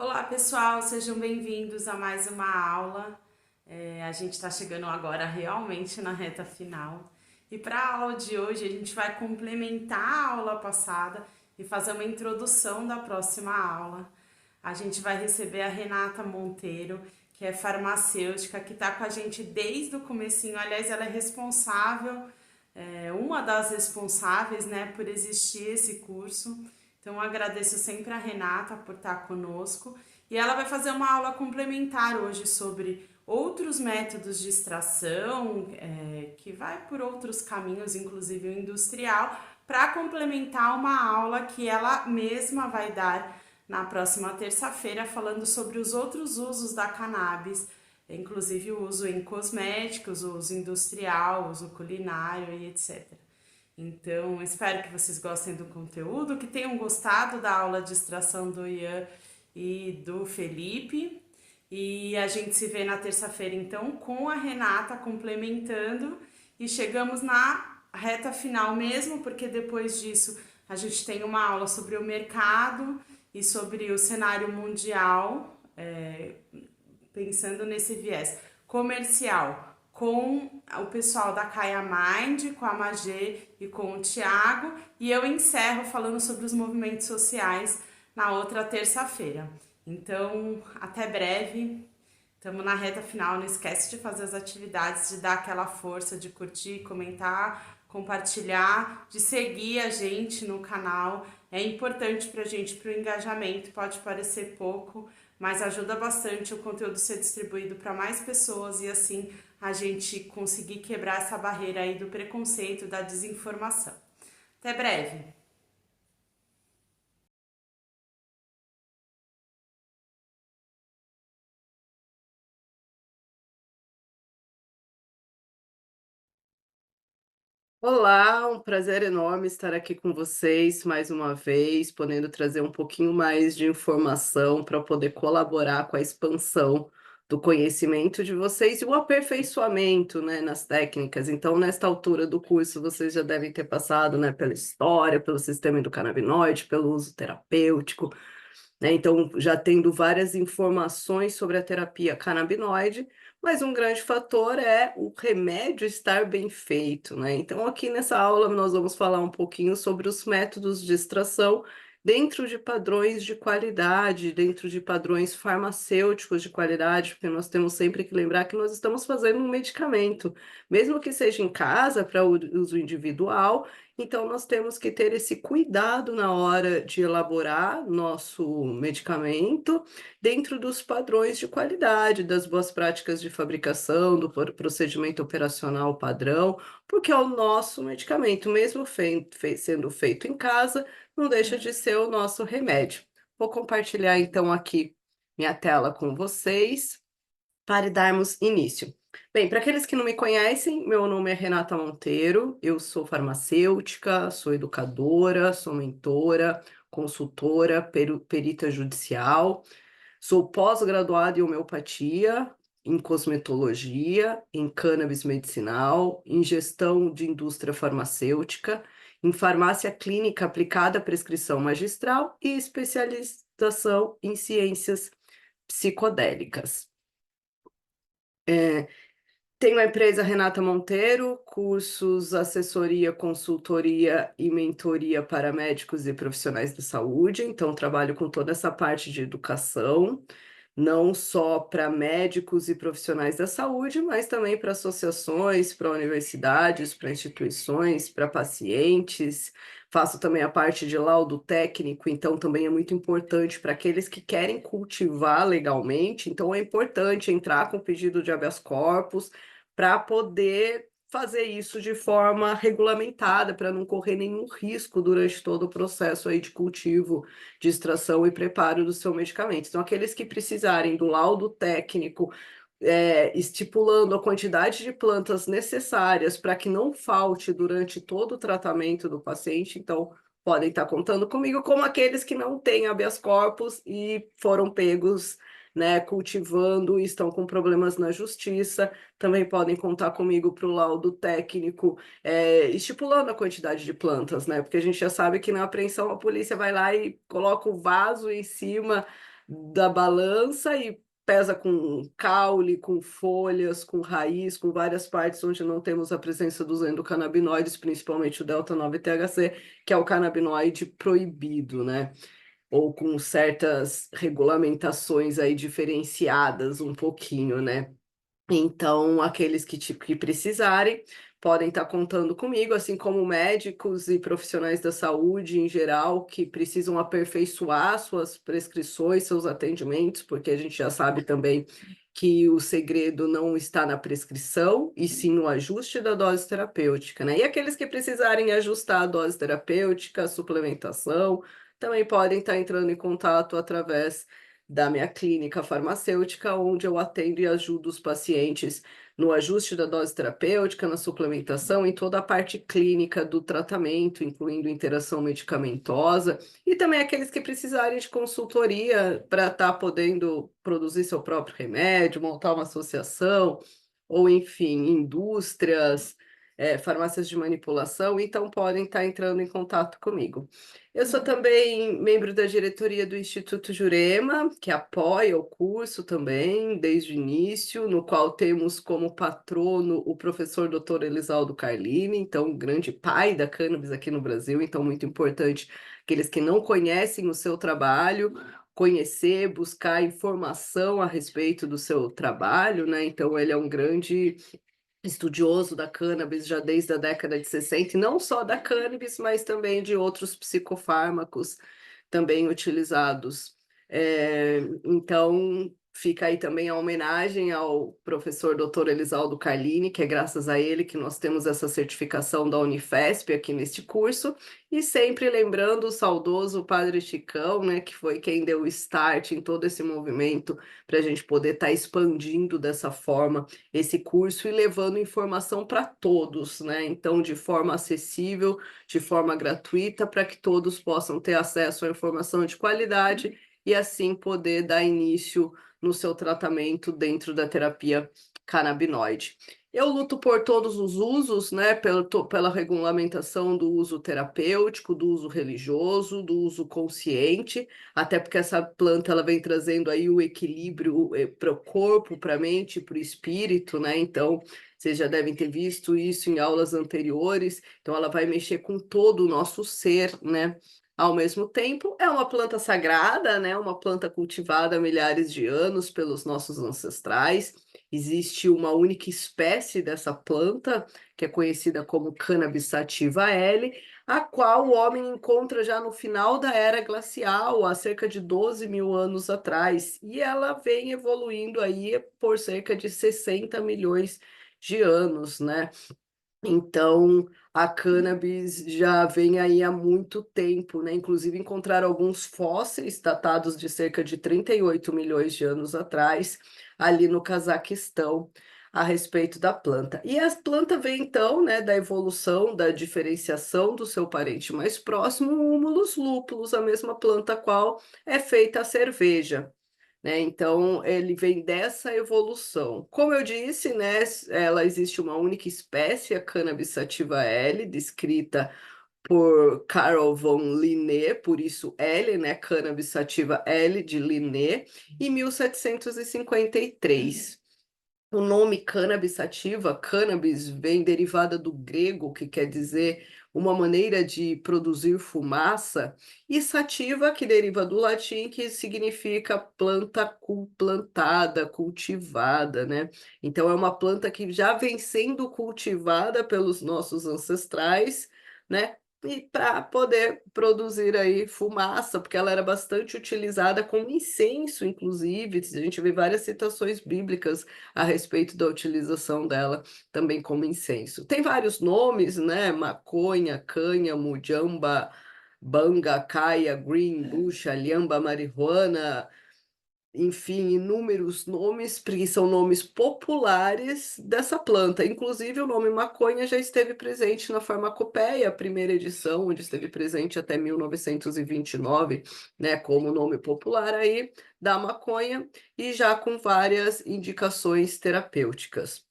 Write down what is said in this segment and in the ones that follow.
Olá pessoal, sejam bem-vindos a mais uma aula. A gente está chegando agora realmente na reta final. E para a aula de hoje, a gente vai complementar a aula passada e fazer uma introdução da próxima aula. A gente vai receber a Renata Monteiro, que é farmacêutica, que está com a gente desde o comecinho. Aliás, ela é responsável, uma das responsáveis, né, por existir esse curso. Então, eu agradeço sempre a Renata por estar conosco. E ela vai fazer uma aula complementar hoje sobre outros métodos de extração, que vai por outros caminhos, inclusive o industrial, para complementar uma aula que ela mesma vai dar na próxima terça-feira, falando sobre os outros usos da cannabis, inclusive o uso em cosméticos, o uso industrial, o uso culinário e etc. Então, espero que vocês gostem do conteúdo, que tenham gostado da aula de extração do Ian e do Felipe. E a gente se vê na terça-feira, então, com a Renata complementando. E chegamos na reta final mesmo, porque depois disso a gente tem uma aula sobre o mercado e sobre o cenário mundial, pensando nesse viés comercial, com o pessoal da Kaya Mind, com a Magê e com o Thiago, e eu encerro falando sobre os movimentos sociais na outra terça-feira. Então, até breve. Estamos na reta final, não esquece de fazer as atividades, de dar aquela força, de curtir, comentar, compartilhar, de seguir a gente no canal. É importante para a gente, para o engajamento, pode parecer pouco, mas ajuda bastante o conteúdo ser distribuído para mais pessoas e assim a gente conseguir quebrar essa barreira aí do preconceito, da desinformação. Até breve! Olá, um prazer enorme estar aqui com vocês mais uma vez, podendo trazer um pouquinho mais de informação para poder colaborar com a expansão do conhecimento de vocês e o aperfeiçoamento, né, nas técnicas. Então, nesta altura do curso, vocês já devem ter passado, né, pela história, pelo sistema endocannabinoide, pelo uso terapêutico, né? Então, já tendo várias informações sobre a terapia canabinoide, mas um grande fator é o remédio estar bem feito, né? Então, aqui nessa aula, nós vamos falar um pouquinho sobre os métodos de extração dentro de padrões de qualidade, dentro de padrões farmacêuticos de qualidade, porque nós temos sempre que lembrar que nós estamos fazendo um medicamento, mesmo que seja em casa, para uso individual. Então, nós temos que ter esse cuidado na hora de elaborar nosso medicamento dentro dos padrões de qualidade, das boas práticas de fabricação, do procedimento operacional padrão, porque é o nosso medicamento, mesmo sendo feito em casa, não deixa de ser o nosso remédio. Vou compartilhar então aqui minha tela com vocês para darmos início. Bem, para aqueles que não me conhecem, meu nome é Renata Monteiro, eu sou farmacêutica, sou educadora, sou mentora, consultora, perita judicial, sou pós-graduada em homeopatia, em cosmetologia, em cannabis medicinal, em gestão de indústria farmacêutica, em farmácia clínica aplicada à prescrição magistral e especialização em ciências psicodélicas. Tenho a empresa Renata Monteiro, cursos, assessoria, consultoria e mentoria para médicos e profissionais da saúde. Então, trabalho com toda essa parte de educação, não só para médicos e profissionais da saúde, mas também para associações, para universidades, para instituições, para pacientes. Faço também a parte de laudo técnico, então também é muito importante para aqueles que querem cultivar legalmente. Então, é importante entrar com pedido de habeas corpus para poder fazer isso de forma regulamentada, para não correr nenhum risco durante todo o processo aí de cultivo, de extração e preparo do seu medicamento. Então, aqueles que precisarem do laudo técnico, estipulando a quantidade de plantas necessárias para que não falte durante todo o tratamento do paciente, então podem estar contando comigo, como aqueles que não têm habeas corpus e foram pegos, né, cultivando e estão com problemas na justiça, também podem contar comigo para o laudo técnico, estipulando a quantidade de plantas, né? Porque a gente já sabe que na apreensão a polícia vai lá e coloca o vaso em cima da balança e pesa com caule, com folhas, com raiz, com várias partes onde não temos a presença dos endocannabinoides, principalmente o delta-9-THC, que é o canabinoide proibido, né? Ou com certas regulamentações aí diferenciadas um pouquinho, né? Então, aqueles que precisarem podem estar contando comigo, assim como médicos e profissionais da saúde em geral que precisam aperfeiçoar suas prescrições, seus atendimentos, porque a gente já sabe também que o segredo não está na prescrição, e sim no ajuste da dose terapêutica, né? E aqueles que precisarem ajustar a dose terapêutica, a suplementação, também podem estar entrando em contato através da minha clínica farmacêutica, onde eu atendo e ajudo os pacientes no ajuste da dose terapêutica, na suplementação, em toda a parte clínica do tratamento, incluindo interação medicamentosa, e também aqueles que precisarem de consultoria para estar podendo produzir seu próprio remédio, montar uma associação, ou enfim, indústrias, farmácias de manipulação, então podem estar entrando em contato comigo. Eu sou também membro da diretoria do Instituto Jurema, que apoia o curso também, desde o início, no qual temos como patrono o professor Dr. Elisaldo Carlini, então, um grande pai da cannabis aqui no Brasil, então, muito importante aqueles que não conhecem o seu trabalho, conhecer, buscar informação a respeito do seu trabalho, né? Então, ele é um grande estudioso da cannabis já desde a década de 60, e não só da cannabis, mas também de outros psicofármacos também utilizados. Então, fica aí também a homenagem ao professor Dr. Elisaldo Carlini, que é graças a ele que nós temos essa certificação da Unifesp aqui neste curso, e sempre lembrando o saudoso Padre Chicão, né, que foi quem deu o start em todo esse movimento para a gente poder estar expandindo dessa forma esse curso e levando informação para todos, né? Então, de forma acessível, de forma gratuita, para que todos possam ter acesso à informação de qualidade e assim poder dar início no seu tratamento dentro da terapia canabinoide. Eu luto por todos os usos, né? Pela regulamentação do uso terapêutico, do uso religioso, do uso consciente, até porque essa planta ela vem trazendo aí o equilíbrio para o corpo, para a mente, para o espírito, né? Então, vocês já devem ter visto isso em aulas anteriores. Então, ela vai mexer com todo o nosso ser, né? Ao mesmo tempo, é uma planta sagrada, né? Uma planta cultivada há milhares de anos pelos nossos ancestrais. Existe uma única espécie dessa planta, que é conhecida como Cannabis sativa L, a qual o homem encontra já no final da era glacial, há cerca de 12 mil anos atrás, e ela vem evoluindo aí por cerca de 60 milhões de anos, né? Então, a cannabis já vem aí há muito tempo, né? Inclusive, encontraram alguns fósseis datados de cerca de 38 milhões de anos atrás, ali no Cazaquistão, a respeito da planta. E a planta vem, então, né, da evolução, da diferenciação do seu parente mais próximo, o Humulus lupulus, a mesma planta qual é feita a cerveja, né? Então, ele vem dessa evolução. Como eu disse, né, ela existe uma única espécie, a Cannabis sativa L, descrita por Carol von Linné, por isso L, né, Cannabis sativa L de Linné, em 1753. O nome cannabis sativa, cannabis, vem derivada do grego, que quer dizer uma maneira de produzir fumaça, e sativa, que deriva do latim, que significa planta plantada, cultivada, né? Então, é uma planta que já vem sendo cultivada pelos nossos ancestrais, né? E para poder produzir aí fumaça, porque ela era bastante utilizada como incenso, inclusive, a gente vê várias citações bíblicas a respeito da utilização dela também como incenso. Tem vários nomes, né? Maconha, cânhamo, jamba, banga, caia, green, bucha, lhamba, marihuana, enfim, inúmeros nomes, porque são nomes populares dessa planta. Inclusive, o nome maconha já esteve presente na Farmacopeia, a primeira edição, onde esteve presente até 1929, né, como nome popular aí da maconha, e já com várias indicações terapêuticas.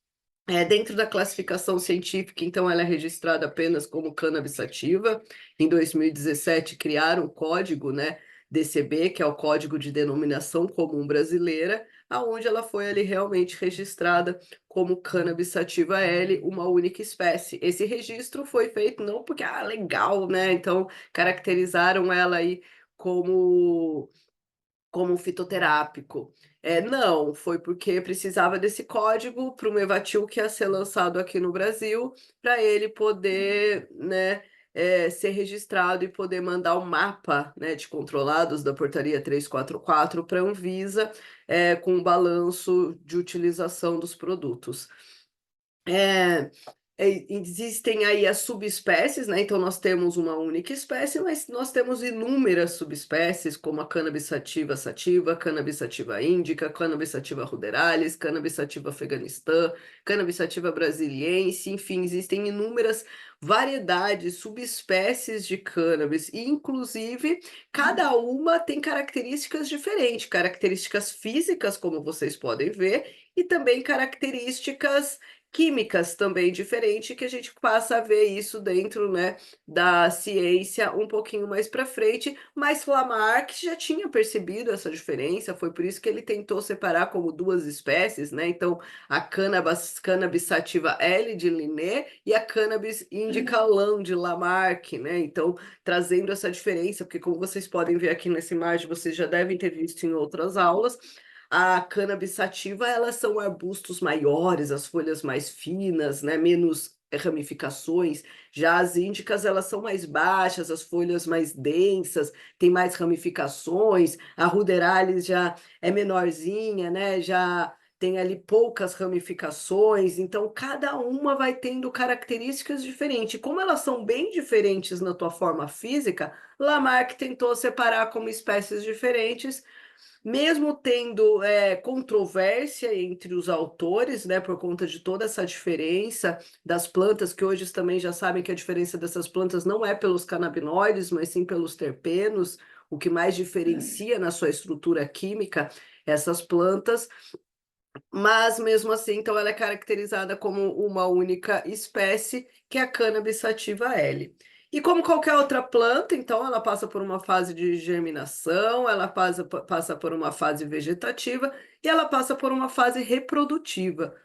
Dentro da classificação científica, então, ela é registrada apenas como cannabis sativa. Em 2017, criaram um código, né, DCB, que é o Código de Denominação Comum Brasileira, aonde ela foi ali realmente registrada como Cannabis sativa L, uma única espécie. Esse registro foi feito não porque, legal, né? Então, caracterizaram ela aí como fitoterápico. Não, foi porque precisava desse código para o Mevatil que ia ser lançado aqui no Brasil, para ele poder, né, ser registrado e poder mandar o mapa, né, de controlados da portaria 344 para a Anvisa, com o balanço de utilização dos produtos. Existem aí as subespécies, né? Então nós temos uma única espécie, mas nós temos inúmeras subespécies, como a cannabis sativa, cannabis sativa índica, cannabis sativa ruderalis, cannabis sativa afeganistã, cannabis sativa brasiliense, enfim, existem inúmeras variedades, subespécies de cannabis, e inclusive cada uma tem características diferentes, características físicas, como vocês podem ver, e também características químicas também diferente, que a gente passa a ver isso dentro, né, da ciência um pouquinho mais para frente, mas Lamarck já tinha percebido essa diferença, foi por isso que ele tentou separar como duas espécies, né? Então, a cannabis sativa L de Linné e a cannabis indica Lã de Lamarck, né? Então, trazendo essa diferença, porque como vocês podem ver aqui nessa imagem, vocês já devem ter visto em outras aulas, a cannabis sativa, elas são arbustos maiores, as folhas mais finas, né, menos ramificações. Já as índicas, elas são mais baixas, as folhas mais densas, tem mais ramificações. A ruderalis já é menorzinha, né, já tem ali poucas ramificações. Então, cada uma vai tendo características diferentes. Como elas são bem diferentes na tua forma física, Lamarck tentou separar como espécies diferentes, mesmo tendo controvérsia entre os autores, né, por conta de toda essa diferença das plantas, que hoje também já sabem que a diferença dessas plantas não é pelos canabinoides, mas sim pelos terpenos, o que mais diferencia na sua estrutura química essas plantas, mas mesmo assim, então ela é caracterizada como uma única espécie, que é a cannabis sativa L. E como qualquer outra planta, então ela passa por uma fase de germinação, ela passa por uma fase vegetativa e ela passa por uma fase reprodutiva.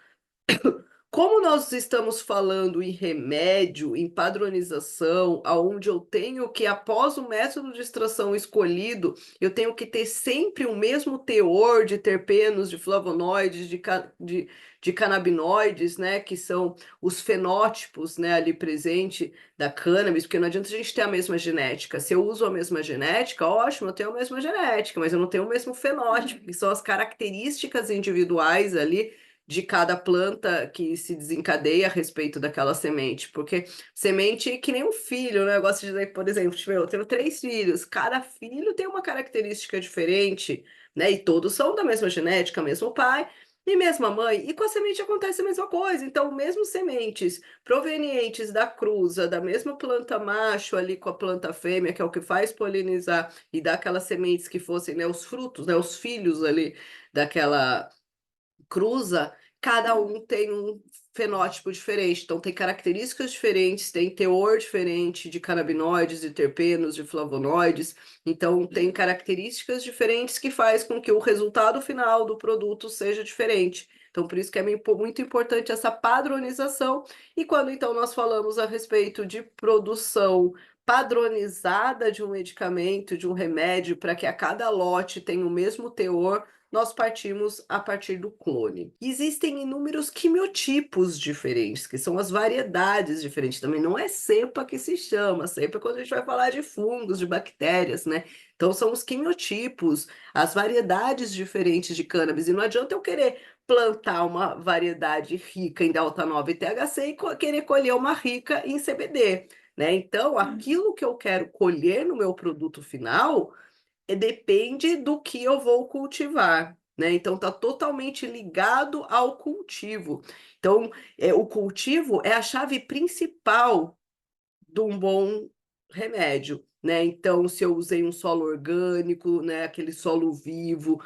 Como nós estamos falando em remédio, em padronização, aonde eu tenho que, após o método de extração escolhido, eu tenho que ter sempre o mesmo teor de terpenos, de flavonoides, de canabinoides, né, que são os fenótipos, né, ali presente da cannabis, porque não adianta a gente ter a mesma genética. Se eu uso a mesma genética, ótimo, eu tenho a mesma genética, mas eu não tenho o mesmo fenótipo, que são as características individuais ali de cada planta que se desencadeia a respeito daquela semente, porque semente é que nem um filho, né? Eu gosto de dizer, por exemplo, tipo, eu tenho 3 filhos, cada filho tem uma característica diferente, né? E todos são da mesma genética, mesmo pai e mesma mãe, e com a semente acontece a mesma coisa. Então, mesmo sementes provenientes da cruza, da mesma planta macho ali com a planta fêmea, que é o que faz polinizar e dar aquelas sementes que fossem, né, os frutos, né, os filhos ali daquela cruza, cada um tem um fenótipo diferente, então tem características diferentes, tem teor diferente de canabinoides, de terpenos, de flavonoides, então tem características diferentes que faz com que o resultado final do produto seja diferente. Então, por isso que é muito importante essa padronização. E quando então nós falamos a respeito de produção padronizada de um medicamento, de um remédio, para que a cada lote tenha o mesmo teor, nós partimos a partir do clone. Existem inúmeros quimiotipos diferentes, que são as variedades diferentes. Também não é cepa que se chama, cepa é quando a gente vai falar de fungos, de bactérias, né? Então são os quimiotipos, as variedades diferentes de cannabis. E não adianta eu querer plantar uma variedade rica em delta-9 e THC e querer colher uma rica em CBD, né? Então, aquilo que eu quero colher no meu produto final depende do que eu vou cultivar, né? Então está totalmente ligado ao cultivo. Então, o cultivo é a chave principal de um bom remédio, né? Então, se eu usei um solo orgânico, né, aquele solo vivo,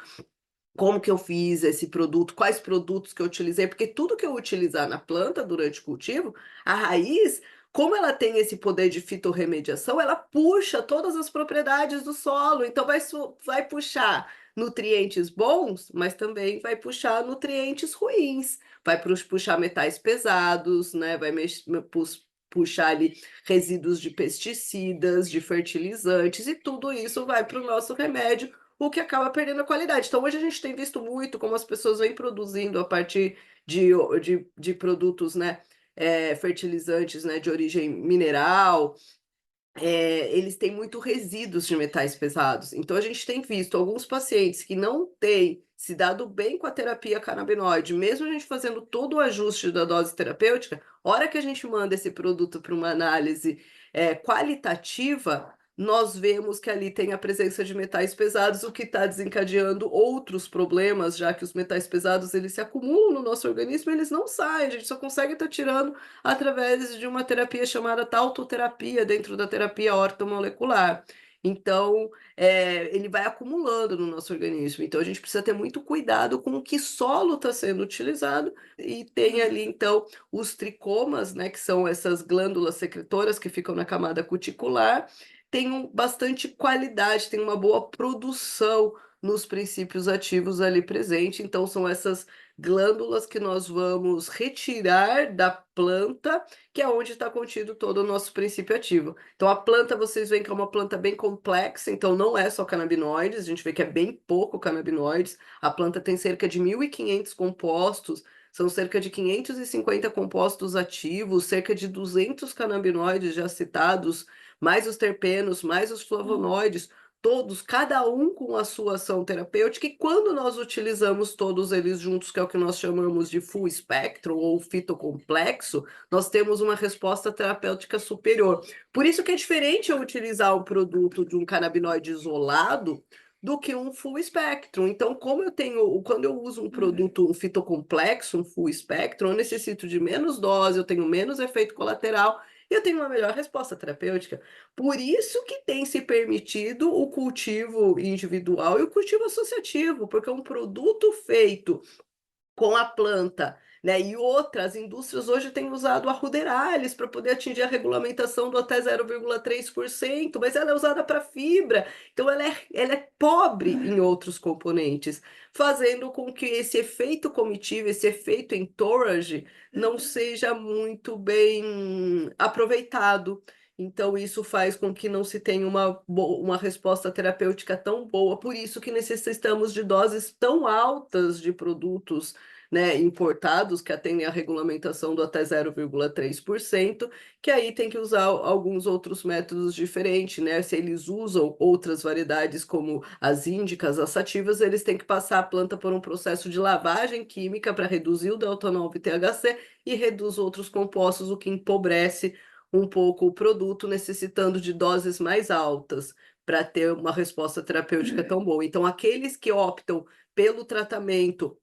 como que eu fiz esse produto, quais produtos que eu utilizei, porque tudo que eu utilizar na planta durante o cultivo, a raiz Como ela tem esse poder de fitorremediação, ela puxa todas as propriedades do solo, então vai puxar nutrientes bons, mas também vai puxar nutrientes ruins, vai puxar metais pesados, né? Puxar ali resíduos de pesticidas, de fertilizantes, e tudo isso vai para o nosso remédio, o que acaba perdendo a qualidade. Então, hoje a gente tem visto muito como as pessoas vêm produzindo a partir de produtos, né, fertilizantes, né, de origem mineral, eles têm muito resíduos de metais pesados. Então, a gente tem visto alguns pacientes que não têm se dado bem com a terapia canabinoide, mesmo a gente fazendo todo o ajuste da dose terapêutica, hora que a gente manda esse produto para uma análise qualitativa, nós vemos que ali tem a presença de metais pesados, o que está desencadeando outros problemas, já que os metais pesados eles se acumulam no nosso organismo e eles não saem, a gente só consegue estar tirando através de uma terapia chamada tautoterapia, dentro da terapia ortomolecular. Então, ele vai acumulando no nosso organismo. Então, a gente precisa ter muito cuidado com o que solo está sendo utilizado. E tem ali, então, os tricomas, né, que são essas glândulas secretoras que ficam na camada cuticular, tem bastante qualidade, tem uma boa produção nos princípios ativos ali presente. Então, são essas glândulas que nós vamos retirar da planta, que é onde está contido todo o nosso princípio ativo. Então, a planta, vocês veem que é uma planta bem complexa, então não é só canabinoides, a gente vê que é bem pouco canabinoides. A planta tem cerca de 1.500 compostos, são cerca de 550 compostos ativos, cerca de 200 canabinoides já citados, mais os terpenos, mais os flavonoides, todos, cada um com a sua ação terapêutica, e quando nós utilizamos todos eles juntos, que é o que nós chamamos de full spectrum ou fitocomplexo, nós temos uma resposta terapêutica superior. Por isso que é diferente eu utilizar um produto de um canabinoide isolado do que um full spectrum. Então, quando eu uso um produto, um fitocomplexo, um full spectrum, eu necessito de menos dose, eu tenho menos efeito colateral e eu tenho uma melhor resposta terapêutica. Por isso que tem se permitido o cultivo individual e o cultivo associativo, porque é um produto feito com a planta, né? E outras indústrias hoje têm usado a Ruderalis para poder atingir a regulamentação do até 0,3%, mas ela é usada para fibra, então ela é pobre em outros componentes, fazendo com que esse efeito comitivo, esse efeito entourage, não seja muito bem aproveitado. Então, isso faz com que não se tenha uma resposta terapêutica tão boa. Por isso que necessitamos de doses tão altas de produtos, né, importados, que atendem à regulamentação do até 0,3%, que aí tem que usar alguns outros métodos diferentes, né? Se eles usam outras variedades como as índicas, as sativas, eles têm que passar a planta por um processo de lavagem química para reduzir o delta-9 THC e reduz outros compostos, o que empobrece um pouco o produto, necessitando de doses mais altas para ter uma resposta terapêutica tão boa. Então, aqueles que optam pelo tratamento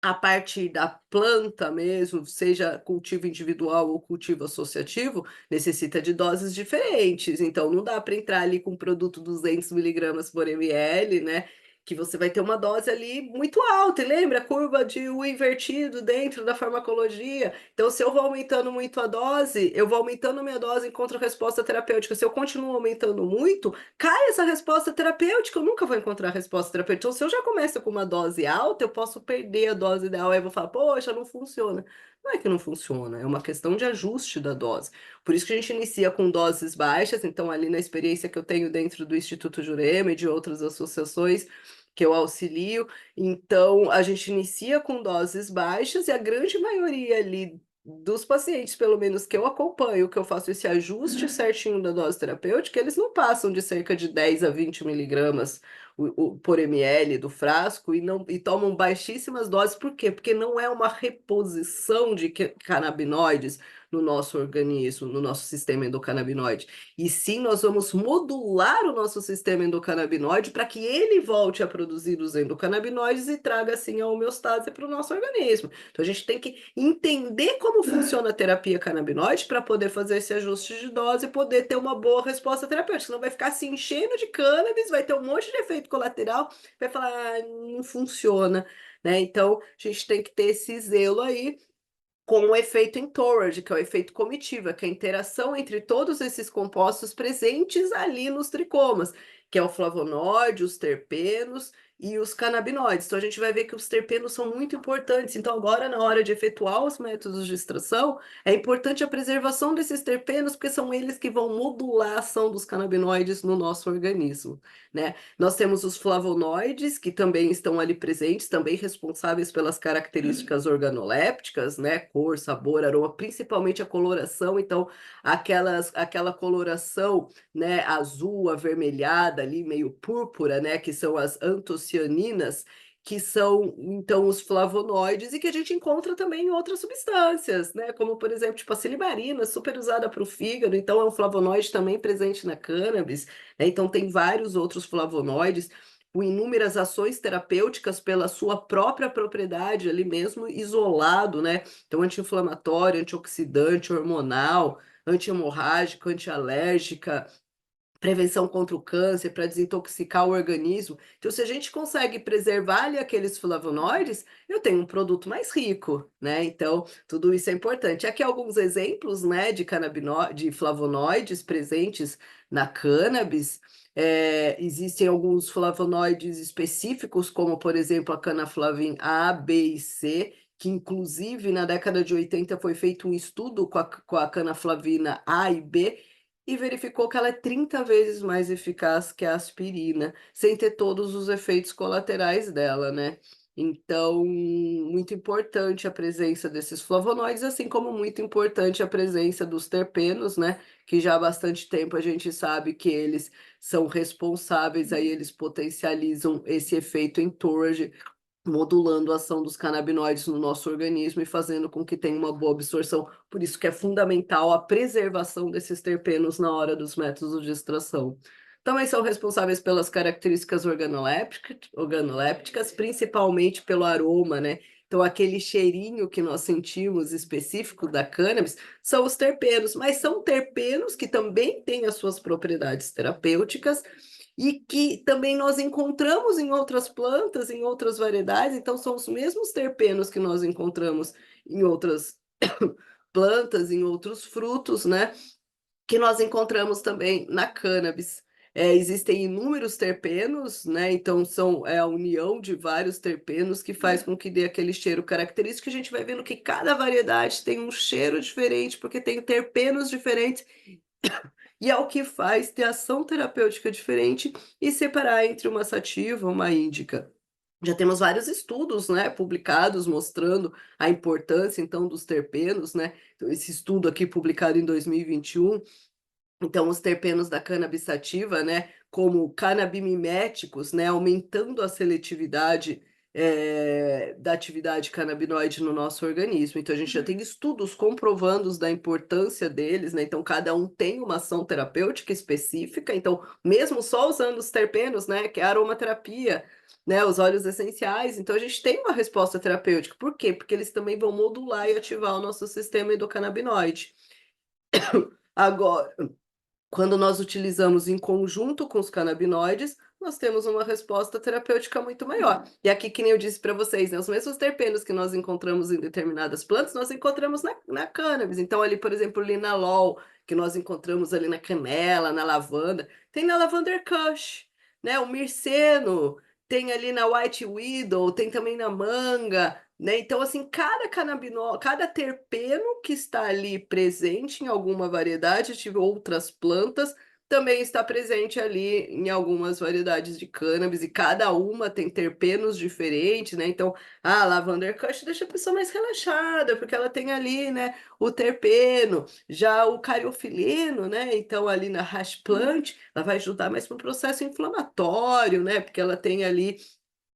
a partir da planta mesmo, seja cultivo individual ou cultivo associativo, necessita de doses diferentes. Então, não dá para entrar ali com um produto 200 miligramas por ml, né? Que você vai ter uma dose ali muito alta. E lembra a curva de U invertido dentro da farmacologia? Então, se eu vou aumentando muito a dose, eu vou aumentando a minha dose em contra-resposta terapêutica. Se eu continuo aumentando muito, cai essa resposta terapêutica, eu nunca vou encontrar a resposta terapêutica. Então, se eu já começo com uma dose alta, eu posso perder a dose ideal. Aí eu vou falar, poxa, não funciona. Não é que não funciona, é uma questão de ajuste da dose. Por isso que a gente inicia com doses baixas. Então, ali na experiência que eu tenho dentro do Instituto Jurema e de outras associações que eu auxilio, então a gente inicia com doses baixas e a grande maioria ali dos pacientes, pelo menos que eu acompanho, que eu faço esse ajuste certinho da dose terapêutica, eles não passam de cerca de 10 a 20 miligramas por ml do frasco e tomam baixíssimas doses. Por quê? Porque não é uma reposição de canabinoides no nosso organismo, no nosso sistema endocannabinoide. E sim, nós vamos modular o nosso sistema endocannabinoide para que ele volte a produzir os endocannabinoides e traga, assim, a homeostase para o nosso organismo. Então, a gente tem que entender como funciona a terapia canabinoide para poder fazer esse ajuste de dose e poder ter uma boa resposta terapêutica. Senão vai ficar se enchendo de cannabis, vai ter um monte de efeito colateral, vai falar, não funciona, né? Então, a gente tem que ter esse zelo aí com o efeito entourage, que é o efeito comitiva, que é a interação entre todos esses compostos presentes ali nos tricomas, que é o flavonoide, os terpenos e os canabinoides. Então a gente vai ver que os terpenos são muito importantes. Então agora na hora de efetuar os métodos de extração, é importante a preservação desses terpenos, porque são eles que vão modular a ação dos canabinoides no nosso organismo, né? Nós temos os flavonoides, que também estão ali presentes, também responsáveis pelas características organolépticas, né? Cor, sabor, aroma, principalmente a coloração. Então, aquela coloração, né, azul, avermelhada, ali, meio púrpura, né, que são as antocianinas, que são, então, os flavonoides e que a gente encontra também em outras substâncias, né? Como, por exemplo, tipo a silimarina, super usada para o fígado, então é um flavonoide também presente na cannabis, né? Então tem vários outros flavonoides com inúmeras ações terapêuticas pela sua própria propriedade ali mesmo, isolado, né? Então anti-inflamatório, antioxidante, hormonal, anti-hemorrágica, antialérgica, prevenção contra o câncer, para desintoxicar o organismo. Então, se a gente consegue preservar ali aqueles flavonoides, eu tenho um produto mais rico, né? Então, tudo isso é importante. Aqui alguns exemplos, né, de flavonoides presentes na cannabis. Existem alguns flavonoides específicos, como, por exemplo, a canaflavin A, B e C, que inclusive na década de 80 foi feito um estudo com a canaflavina A e B, e verificou que ela é 30 vezes mais eficaz que a aspirina, sem ter todos os efeitos colaterais dela, né? Então, muito importante a presença desses flavonoides, assim como muito importante a presença dos terpenos, né? Que já há bastante tempo a gente sabe que eles são responsáveis, aí eles potencializam esse efeito entourage, modulando a ação dos canabinoides no nosso organismo e fazendo com que tenha uma boa absorção. Por isso que é fundamental a preservação desses terpenos na hora dos métodos de extração. Também são responsáveis pelas características organolépticas, principalmente pelo aroma, né? Então, aquele cheirinho que nós sentimos específico da cannabis são os terpenos, mas são terpenos que também têm as suas propriedades terapêuticas e que também nós encontramos em outras plantas, em outras variedades, então são os mesmos terpenos que nós encontramos em outras plantas, em outros frutos, né? Que nós encontramos também na cannabis. Existem inúmeros terpenos, né? Então é a união de vários terpenos que faz com que dê aquele cheiro característico. A gente vai vendo que cada variedade tem um cheiro diferente, porque tem terpenos diferentes, e é o que faz ter ação terapêutica diferente e separar entre uma sativa e uma índica. Já temos vários estudos, né, publicados mostrando a importância, então, dos terpenos, né? Então, esse estudo aqui publicado em 2021, então, os terpenos da cannabis sativa, né, como canabimiméticos, né, aumentando a seletividade da atividade canabinoide no nosso organismo. Então, a gente já tem estudos comprovando da importância deles, né? Então, cada um tem uma ação terapêutica específica. Então, mesmo só usando os terpenos, né, que é a aromaterapia, né, os óleos essenciais, então a gente tem uma resposta terapêutica. Por quê? Porque eles também vão modular e ativar o nosso sistema endocannabinoide. Agora, quando nós utilizamos em conjunto com os canabinoides, nós temos uma resposta terapêutica muito maior. E aqui, que nem eu disse para vocês, né, os mesmos terpenos que nós encontramos em determinadas plantas, nós encontramos na cannabis. Então, ali, por exemplo, o linalol, que nós encontramos ali na canela, na lavanda, tem na lavender kush, né? O mirceno, tem ali na white widow, tem também na manga, né? Então, assim, cada terpeno que está ali presente em alguma variedade de outras plantas também está presente ali em algumas variedades de cannabis, e cada uma tem terpenos diferentes, né? Então, a lavender kush deixa a pessoa mais relaxada, porque ela tem ali, né, o terpeno. Já o cariofileno, né? Então, ali na hash plant, ela vai ajudar mais para o processo inflamatório, né? Porque ela tem ali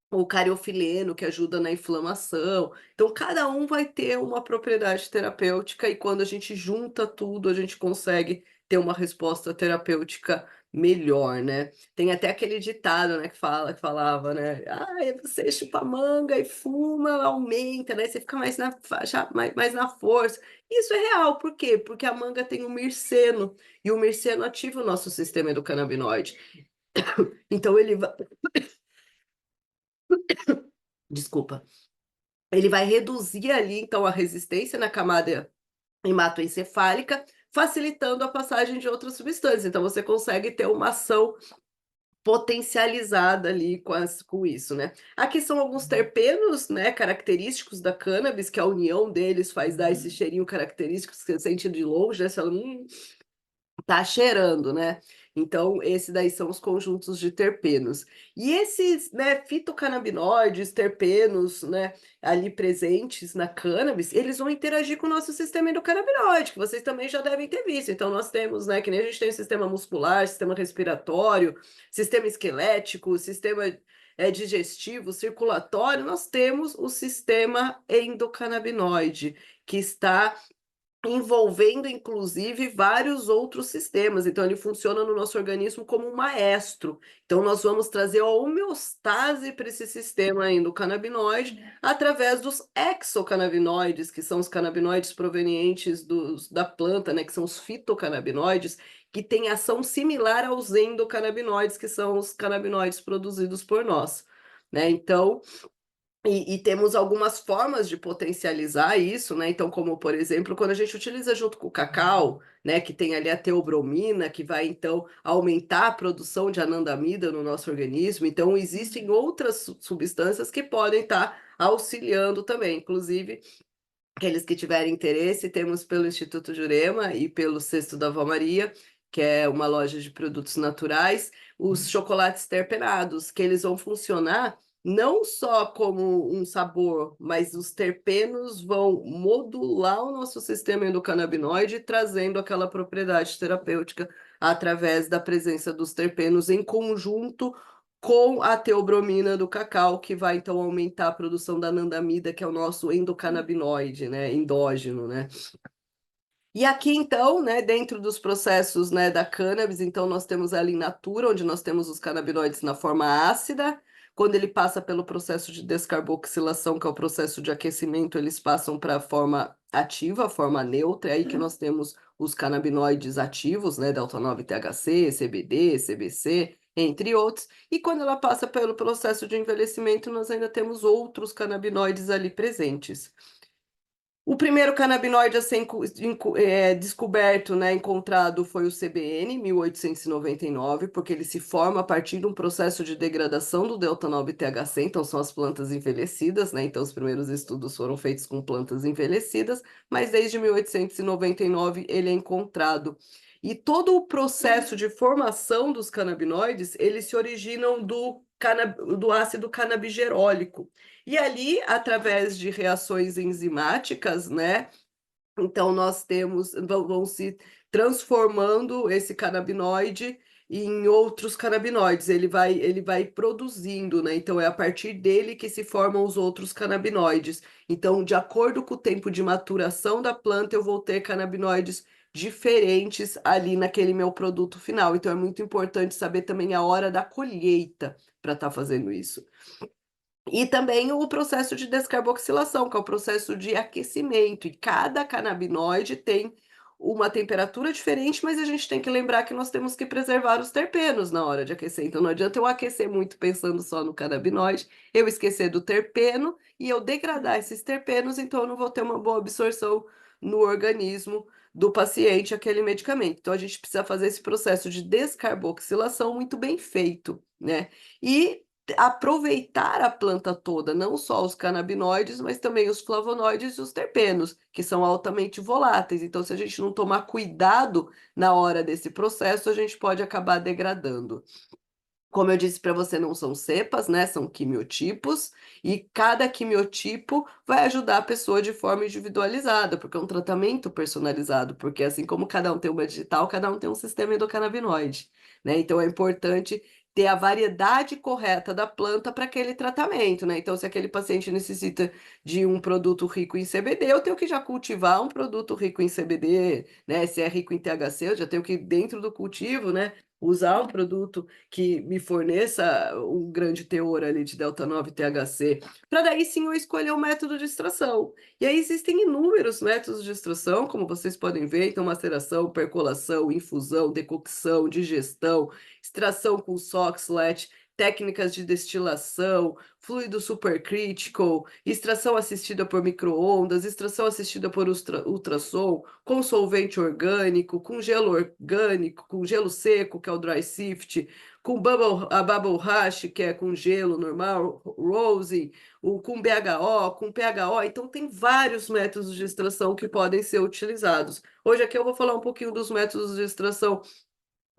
o cariofileno, que ajuda na inflamação. Então, cada um vai ter uma propriedade terapêutica, e quando a gente junta tudo, a gente consegue ter uma resposta terapêutica melhor, né? Tem até aquele ditado, né, que falava, né? Ah, você chupa manga e fuma, aumenta, né? Você fica mais na faixa, mais na força. Isso é real, por quê? Porque a manga tem o mirceno, e o mirceno ativa o nosso sistema endocannabinoide. Então, ele vai. Desculpa. ele vai reduzir ali, então, a resistência na camada hematoencefálica, facilitando a passagem de outras substâncias. Então, você consegue ter uma ação potencializada ali com isso, né? Aqui são alguns terpenos, né, característicos da cannabis, que a união deles faz dar esse cheirinho característico que você sente de longe, né? Você fala, tá cheirando, né? Então, esse daí são os conjuntos de terpenos. E esses, né, fitocannabinoides, terpenos, né, ali presentes na cannabis, eles vão interagir com o nosso sistema endocannabinoide, que vocês também já devem ter visto. Então, nós temos, né, que nem a gente tem o sistema muscular, sistema respiratório, sistema esquelético, sistema digestivo, circulatório, nós temos o sistema endocannabinoide, que está envolvendo inclusive vários outros sistemas. Então, ele funciona no nosso organismo como um maestro. Então, nós vamos trazer a homeostase para esse sistema endocannabinoide através dos exocannabinoides, que são os canabinoides provenientes da planta, né, que são os fitocannabinoides, que têm ação similar aos endocannabinoides, que são os canabinoides produzidos por nós. Né? Então, e temos algumas formas de potencializar isso, né? Então, como por exemplo, quando a gente utiliza junto com o cacau, né, que tem ali a teobromina, que vai então aumentar a produção de anandamida no nosso organismo. Então, existem outras substâncias que podem estar auxiliando também, inclusive aqueles que tiverem interesse, temos pelo Instituto Jurema e pelo Cesto da Avó Maria, que é uma loja de produtos naturais, os chocolates terpenados, que eles vão funcionar não só como um sabor, mas os terpenos vão modular o nosso sistema endocannabinoide, trazendo aquela propriedade terapêutica através da presença dos terpenos em conjunto com a teobromina do cacau, que vai então aumentar a produção da anandamida, que é o nosso endocannabinoide, né, endógeno, né? E aqui, então, né, dentro dos processos, né, da cannabis, então nós temos ela in natura, onde nós temos os canabinoides na forma ácida. Quando ele passa pelo processo de descarboxilação, que é o processo de aquecimento, eles passam para a forma ativa, a forma neutra, é aí que nós temos os canabinoides ativos, né, delta 9-THC, CBD, CBC, entre outros. E quando ela passa pelo processo de envelhecimento, nós ainda temos outros canabinoides ali presentes. O primeiro canabinoide a ser descoberto, né, encontrado, foi o CBN, 1899, porque ele se forma a partir de um processo de degradação do delta-9-THC, então são as plantas envelhecidas, né, então os primeiros estudos foram feitos com plantas envelhecidas, mas desde 1899 ele é encontrado. E todo o processo de formação dos canabinoides, eles se originam do ácido canabigerólico. E ali, através de reações enzimáticas, né? Então, nós temos, vão se transformando esse canabinoide em outros canabinoides. Ele vai produzindo, né? Então, é a partir dele que se formam os outros canabinoides. Então, de acordo com o tempo de maturação da planta, eu vou ter canabinoides diferentes ali naquele meu produto final. Então, é muito importante saber também a hora da colheita para estar fazendo isso. E também o processo de descarboxilação, que é o processo de aquecimento. E cada canabinoide tem uma temperatura diferente, mas a gente tem que lembrar que nós temos que preservar os terpenos na hora de aquecer. Então não adianta eu aquecer muito pensando só no canabinoide, eu esquecer do terpeno e eu degradar esses terpenos, então eu não vou ter uma boa absorção no organismo do paciente aquele medicamento. Então a gente precisa fazer esse processo de descarboxilação muito bem feito, né? E aproveitar a planta toda, não só os canabinoides, mas também os flavonoides e os terpenos, que são altamente voláteis. Então, se a gente não tomar cuidado na hora desse processo, a gente pode acabar degradando. Como eu disse para você, não são cepas, né? São quimiotipos, e cada quimiotipo vai ajudar a pessoa de forma individualizada, porque é um tratamento personalizado, porque assim como cada um tem uma digital, cada um tem um sistema endocannabinoide, né? Então é importante ter a variedade correta da planta para aquele tratamento, né? Então, se aquele paciente necessita de um produto rico em CBD, eu tenho que já cultivar um produto rico em CBD, né? Se é rico em THC, eu já tenho que, dentro do cultivo, né? Usar um produto que me forneça um grande teor ali de delta-9-THC, para daí sim eu escolher o método de extração. E aí existem inúmeros métodos de extração, como vocês podem ver, então maceração, percolação, infusão, decocção, digestão, extração com Soxhlet, técnicas de destilação, fluido supercritical, extração assistida por micro-ondas, extração assistida por ultrassom, com solvente orgânico, com gelo orgânico, com gelo seco, que é o dry sift, com a bubble hash, que é com gelo normal, rose, com BHO, com PHO. Então, tem vários métodos de extração que podem ser utilizados. Hoje aqui eu vou falar um pouquinho dos métodos de extração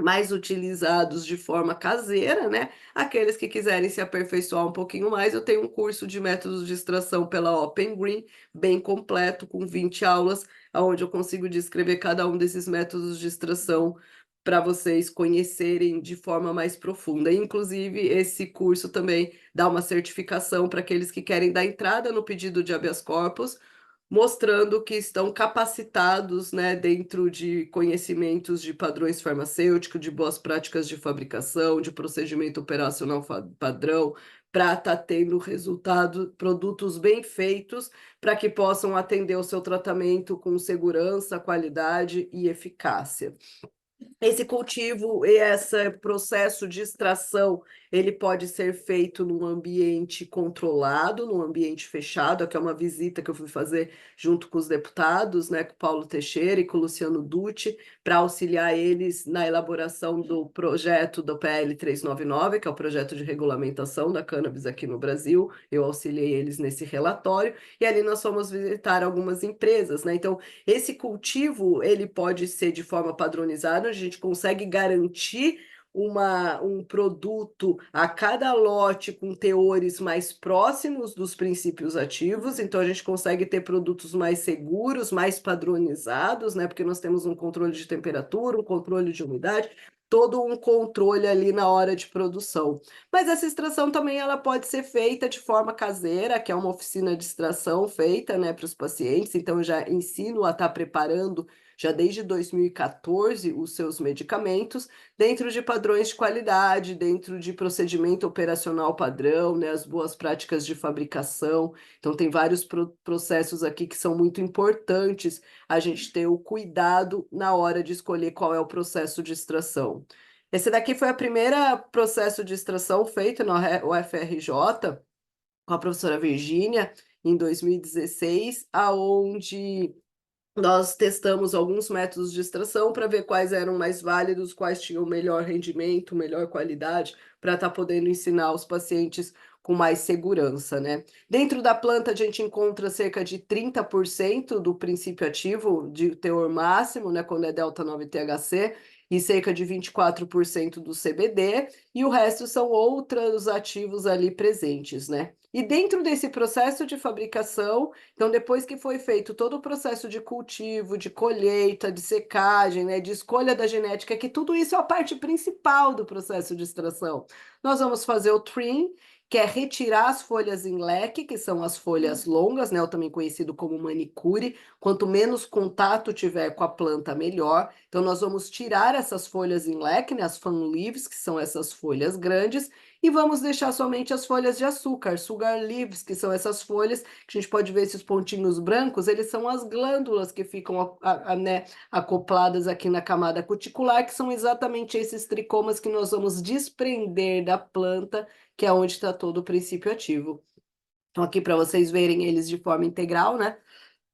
mais utilizados de forma caseira, né? Aqueles que quiserem se aperfeiçoar um pouquinho mais, eu tenho um curso de métodos de extração pela Open Green, bem completo, com 20 aulas, onde eu consigo descrever cada um desses métodos de extração para vocês conhecerem de forma mais profunda. Inclusive, esse curso também dá uma certificação para aqueles que querem dar entrada no pedido de habeas corpus, mostrando que estão capacitados, né, dentro de conhecimentos de padrões farmacêuticos, de boas práticas de fabricação, de procedimento operacional padrão, para estar tendo resultado, produtos bem feitos, para que possam atender o seu tratamento com segurança, qualidade e eficácia. Esse cultivo e esse processo de extração, ele pode ser feito num ambiente controlado, num ambiente fechado, que é uma visita que eu fui fazer junto com os deputados, né, com o Paulo Teixeira e com o Luciano Dutti, para auxiliar eles na elaboração do projeto do PL 399, que é o projeto de regulamentação da cannabis aqui no Brasil. Eu auxiliei eles nesse relatório, e ali nós fomos visitar algumas empresas, né? Então, esse cultivo, ele pode ser de forma padronizada, a gente consegue garantir um produto a cada lote com teores mais próximos dos princípios ativos, então a gente consegue ter produtos mais seguros, mais padronizados, né? Porque nós temos um controle de temperatura, um controle de umidade, todo um controle ali na hora de produção. Mas essa extração também ela pode ser feita de forma caseira, que é uma oficina de extração feita, né, para os pacientes. Então, eu já ensino a estar preparando, já desde 2014, os seus medicamentos, dentro de padrões de qualidade, dentro de procedimento operacional padrão, né, as boas práticas de fabricação. Então, tem vários processos aqui que são muito importantes a gente ter o cuidado na hora de escolher qual é o processo de extração. Esse daqui foi a primeira processo de extração feito na UFRJ, com a professora Virgínia, em 2016, aonde nós testamos alguns métodos de extração para ver quais eram mais válidos, quais tinham melhor rendimento, melhor qualidade, para estar podendo ensinar os pacientes com mais segurança, né? Dentro da planta, a gente encontra cerca de 30% do princípio ativo de teor máximo, né, quando é delta 9-THC, e cerca de 24% do CBD, e o resto são outros ativos ali presentes, né? E dentro desse processo de fabricação, então, depois que foi feito todo o processo de cultivo, de colheita, de secagem, né, de escolha da genética, que tudo isso é a parte principal do processo de extração, nós vamos fazer o trim, que é retirar as folhas em leque, que são as folhas longas, né, também conhecido como manicure. Quanto menos contato tiver com a planta, melhor. Então, nós vamos tirar essas folhas em leque, né, as fan leaves, que são essas folhas grandes, e vamos deixar somente as folhas de açúcar, sugar leaves, que são essas folhas que a gente pode ver esses pontinhos brancos, eles são as glândulas que ficam né, acopladas aqui na camada cuticular, que são exatamente esses tricomas que nós vamos desprender da planta, que é onde está todo o princípio ativo. Então, aqui para vocês verem eles de forma integral, né?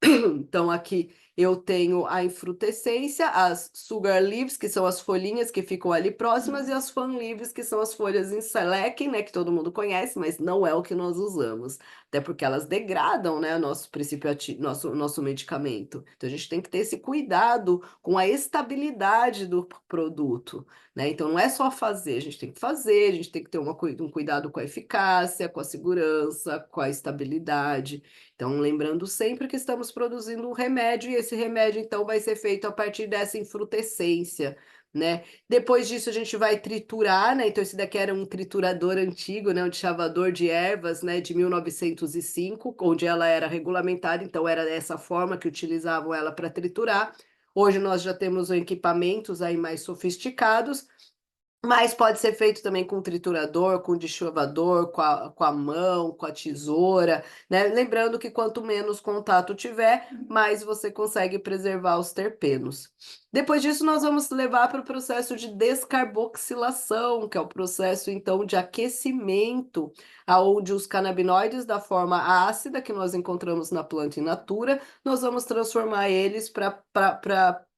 Então, aqui eu tenho a infrutescência, as sugar leaves, que são as folhinhas que ficam ali próximas, e as fan leaves, que são as folhas em selequem, né, que todo mundo conhece, mas não é o que nós usamos, até porque elas degradam, né, nosso princípio ativo, nosso medicamento. Então, a gente tem que ter esse cuidado com a estabilidade do produto, né? Então, não é só fazer, a gente tem que fazer, a gente tem que ter um cuidado com a eficácia, com a segurança, com a estabilidade. Então, lembrando sempre que estamos produzindo um remédio, e esse remédio, então, vai ser feito a partir dessa infrutescência, né? Depois disso, a gente vai triturar, né? Então, esse daqui era um triturador antigo, né? Um chavador de ervas, né? De 1905, onde ela era regulamentada, então era dessa forma que utilizavam ela para triturar. Hoje nós já temos equipamentos aí mais sofisticados, Mas pode ser feito também com triturador, com deschavador, com a mão, com a tesoura, né? Lembrando que quanto menos contato tiver, mais você consegue preservar os terpenos. Depois disso, nós vamos levar para o processo de descarboxilação, que é o processo, então, de aquecimento, aonde os canabinoides da forma ácida que nós encontramos na planta in natura, nós vamos transformar eles para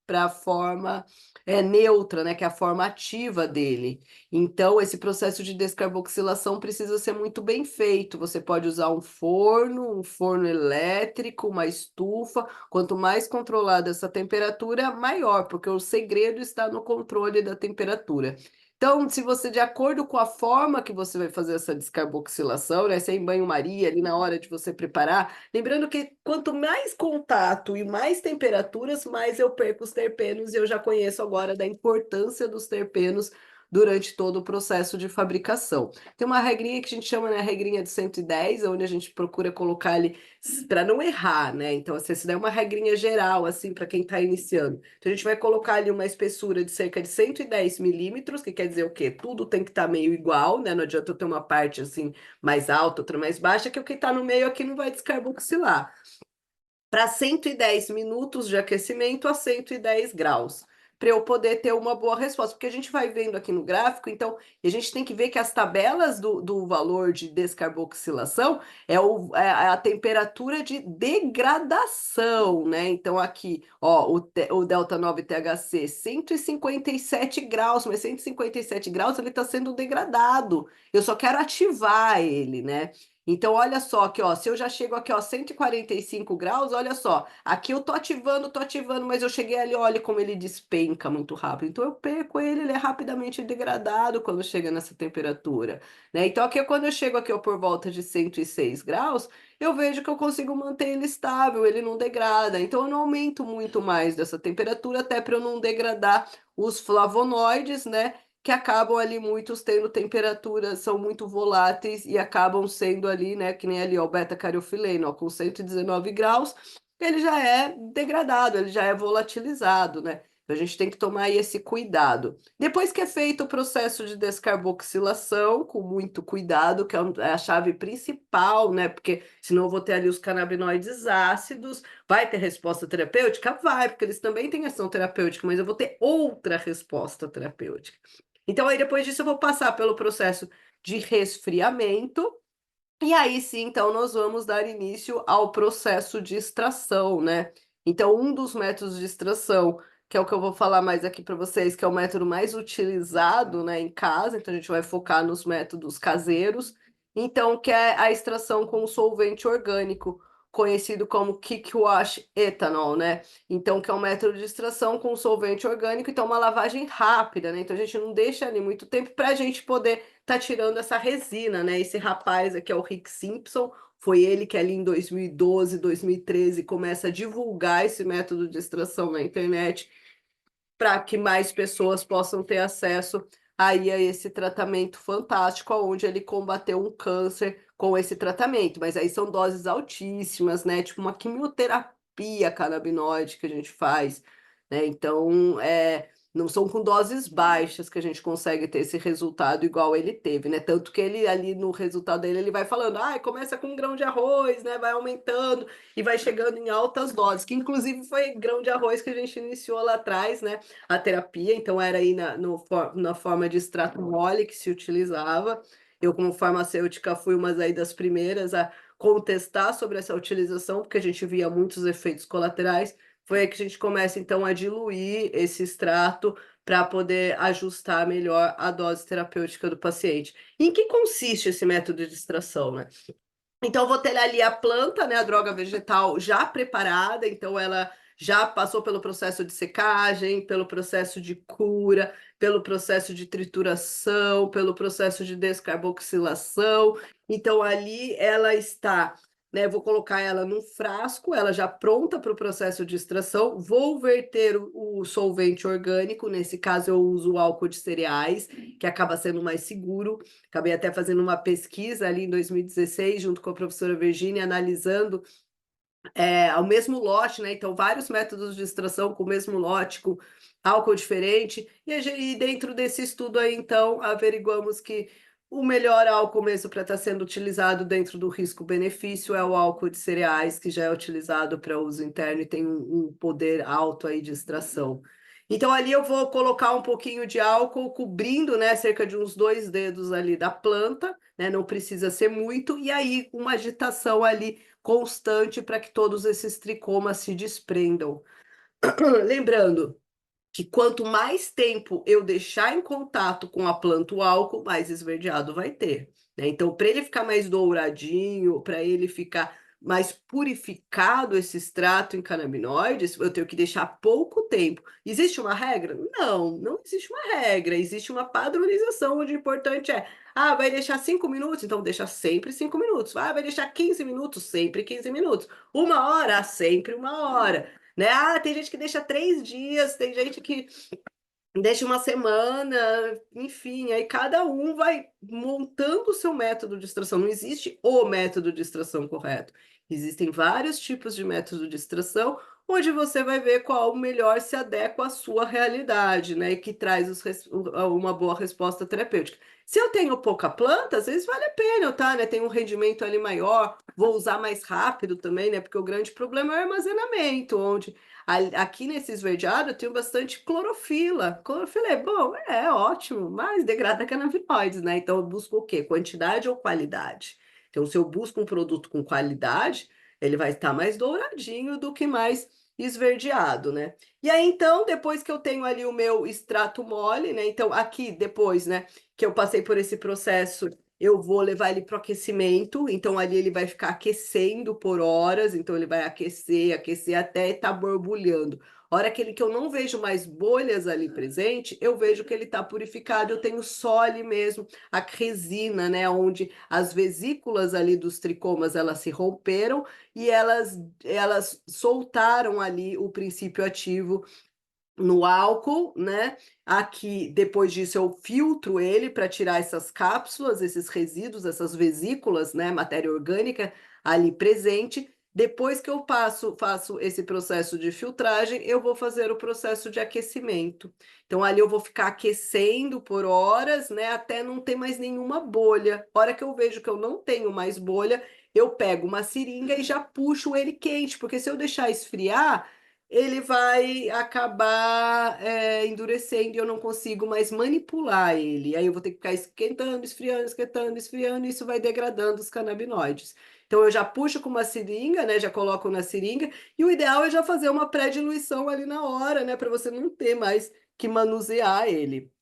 a forma neutra, né, que é a forma ativa dele. Então, esse processo de descarboxilação precisa ser muito bem feito. Você pode usar um forno elétrico, uma estufa. Quanto mais controlada essa temperatura, maior, porque o segredo está no controle da temperatura. Então, se você, de acordo com a forma que você vai fazer essa descarboxilação, né, se é em banho-maria, ali na hora de você preparar, lembrando que quanto mais contato e mais temperaturas, mais eu perco os terpenos, e eu já conheço agora da importância dos terpenos durante todo o processo de fabricação. Tem uma regrinha que a gente chama, né, a regrinha de 110, onde a gente procura colocar ali para não errar, né? Então, assim, essa daí é uma regrinha geral, assim, para quem está iniciando. Então, a gente vai colocar ali uma espessura de cerca de 110 milímetros, que quer dizer o quê? Tudo tem que estar meio igual, né? Não adianta eu ter uma parte, assim, mais alta, outra mais baixa, que o que está no meio aqui não vai descarboxilar. Para 110 minutos de aquecimento a 110 graus, para eu poder ter uma boa resposta. Porque a gente vai vendo aqui no gráfico, então, e a gente tem que ver que as tabelas do valor de descarboxilação é a temperatura de degradação, né? Então, aqui, ó, o delta 9 THC, 157 graus, mas 157 graus ele está sendo degradado. Eu só quero ativar ele, né? Então, olha só aqui, ó, se eu já chego aqui, ó, 145 graus, olha só, aqui eu tô ativando, mas eu cheguei ali, olha como ele despenca muito rápido. Então, eu perco ele, ele é rapidamente degradado quando chega nessa temperatura, né? Então, aqui, quando eu chego aqui, ó, por volta de 106 graus, eu vejo que eu consigo manter ele estável, ele não degrada. Então, eu não aumento muito mais dessa temperatura, até para eu não degradar os flavonoides, né? Que acabam ali muitos tendo temperaturas, são muito voláteis e acabam sendo ali, né, que nem ali, ó, o beta-cariofileno, ó, com 119 graus, ele já é degradado, ele já é volatilizado, né? Então a gente tem que tomar aí esse cuidado. Depois que é feito o processo de descarboxilação, com muito cuidado, que é a chave principal, né? Porque senão eu vou ter ali os canabinoides ácidos. Vai ter resposta terapêutica? Vai, porque eles também têm ação terapêutica, mas eu vou ter outra resposta terapêutica. Então, aí depois disso, eu vou passar pelo processo de resfriamento, e aí sim, então, nós vamos dar início ao processo de extração, né? Então, um dos métodos de extração, que é o que eu vou falar mais aqui para vocês, que é o método mais utilizado, né, em casa, então a gente vai focar nos métodos caseiros, então, que é a extração com solvente orgânico, conhecido como kickwash ethanol, né? Então, que é um método de extração com solvente orgânico, então uma lavagem rápida, né? Então a gente não deixa ali muito tempo para a gente poder tá tirando essa resina, né? Esse rapaz aqui é o Rick Simpson, foi ele que ali em 2012, 2013 começa a divulgar esse método de extração na internet para que mais pessoas possam ter acesso aí a esse tratamento fantástico, onde ele combateu um câncer com esse tratamento. Mas aí são doses altíssimas, né? Tipo uma quimioterapia canabinoide que a gente faz, né? Então, não são com doses baixas que a gente consegue ter esse resultado igual ele teve, né? Tanto que ele ali no resultado dele, ele vai falando, começa com um grão de arroz, né? Vai aumentando e vai chegando em altas doses, que inclusive foi grão de arroz que a gente iniciou lá atrás, né? A terapia, então era aí na forma de extrato mole que se utilizava. Eu, como farmacêutica, fui uma aí das primeiras a contestar sobre essa utilização, porque a gente via muitos efeitos colaterais. Foi aí que a gente começa, então, a diluir esse extrato para poder ajustar melhor a dose terapêutica do paciente. Em que consiste esse método de extração, né? Então, eu vou ter ali a planta, né, a droga vegetal já preparada, então ela já passou pelo processo de secagem, pelo processo de cura, pelo processo de trituração, pelo processo de descarboxilação. Então, ali ela está, né, vou colocar ela num frasco, ela já pronta para o processo de extração, vou verter o solvente orgânico, nesse caso eu uso o álcool de cereais, que acaba sendo mais seguro. Acabei até fazendo uma pesquisa ali em 2016, junto com a professora Virginia, analisando ao mesmo lote, né? Então, vários métodos de extração com o mesmo lote, álcool diferente, e dentro desse estudo aí, então, averiguamos que o melhor álcool mesmo para estar sendo utilizado dentro do risco-benefício é o álcool de cereais, que já é utilizado para uso interno e tem um poder alto aí de extração. Então, ali eu vou colocar um pouquinho de álcool, cobrindo, né, cerca de uns 2 dedos ali da planta, né, não precisa ser muito, e aí uma agitação ali constante para que todos esses tricomas se desprendam. Lembrando que quanto mais tempo eu deixar em contato com a planta o álcool, mais esverdeado vai ter, né? Então, para ele ficar mais douradinho, para ele ficar mais purificado esse extrato em canabinoides, eu tenho que deixar pouco tempo. Existe uma regra? Não, não existe uma regra. Existe uma padronização, onde o importante é, vai deixar 5 minutos? Então deixa sempre 5 minutos. Vai deixar 15 minutos? Sempre 15 minutos. 1 hora? Sempre 1 hora. Né? Tem gente que deixa 3 dias, tem gente que deixa uma semana, enfim, aí cada um vai montando o seu método de extração. Não existe o método de extração correto. Existem vários tipos de método de extração, onde você vai ver qual melhor se adequa à sua realidade, né? E que traz uma boa resposta terapêutica. Se eu tenho pouca planta, às vezes vale a pena, tá, né? Tem um rendimento ali maior, vou usar mais rápido também, né? Porque o grande problema é o armazenamento, onde aqui nesse esverdeado eu tenho bastante clorofila. Clorofila é bom? É ótimo, mas degrada canabinoides, né? Então eu busco o quê? Quantidade ou qualidade? Então, se eu busco um produto com qualidade, ele vai estar mais douradinho do que mais esverdeado, né? E aí, então, depois que eu tenho ali o meu extrato mole, né? Então, aqui, depois, né, que eu passei por esse processo, eu vou levar ele para o aquecimento, então ali ele vai ficar aquecendo por horas, então ele vai aquecer, aquecer até estar borbulhando. A hora que eu não vejo mais bolhas ali presente, eu vejo que ele está purificado, eu tenho só ali mesmo a resina, né, onde as vesículas ali dos tricomas, elas se romperam e elas soltaram ali o princípio ativo no álcool, né? Aqui, depois disso, eu filtro ele para tirar essas cápsulas, esses resíduos, essas vesículas, né? Matéria orgânica ali presente. Depois que eu faço esse processo de filtragem, eu vou fazer o processo de aquecimento. Então, ali eu vou ficar aquecendo por horas, né? Até não ter mais nenhuma bolha. A hora que eu vejo que eu não tenho mais bolha, eu pego uma seringa e já puxo ele quente, porque se eu deixar esfriar, ele vai acabar endurecendo e eu não consigo mais manipular ele. Aí eu vou ter que ficar esquentando, esfriando, e isso vai degradando os canabinoides. Então eu já puxo com uma seringa, né? Já coloco na seringa, e o ideal é já fazer uma pré-diluição ali na hora, né? Para você não ter mais que manusear ele.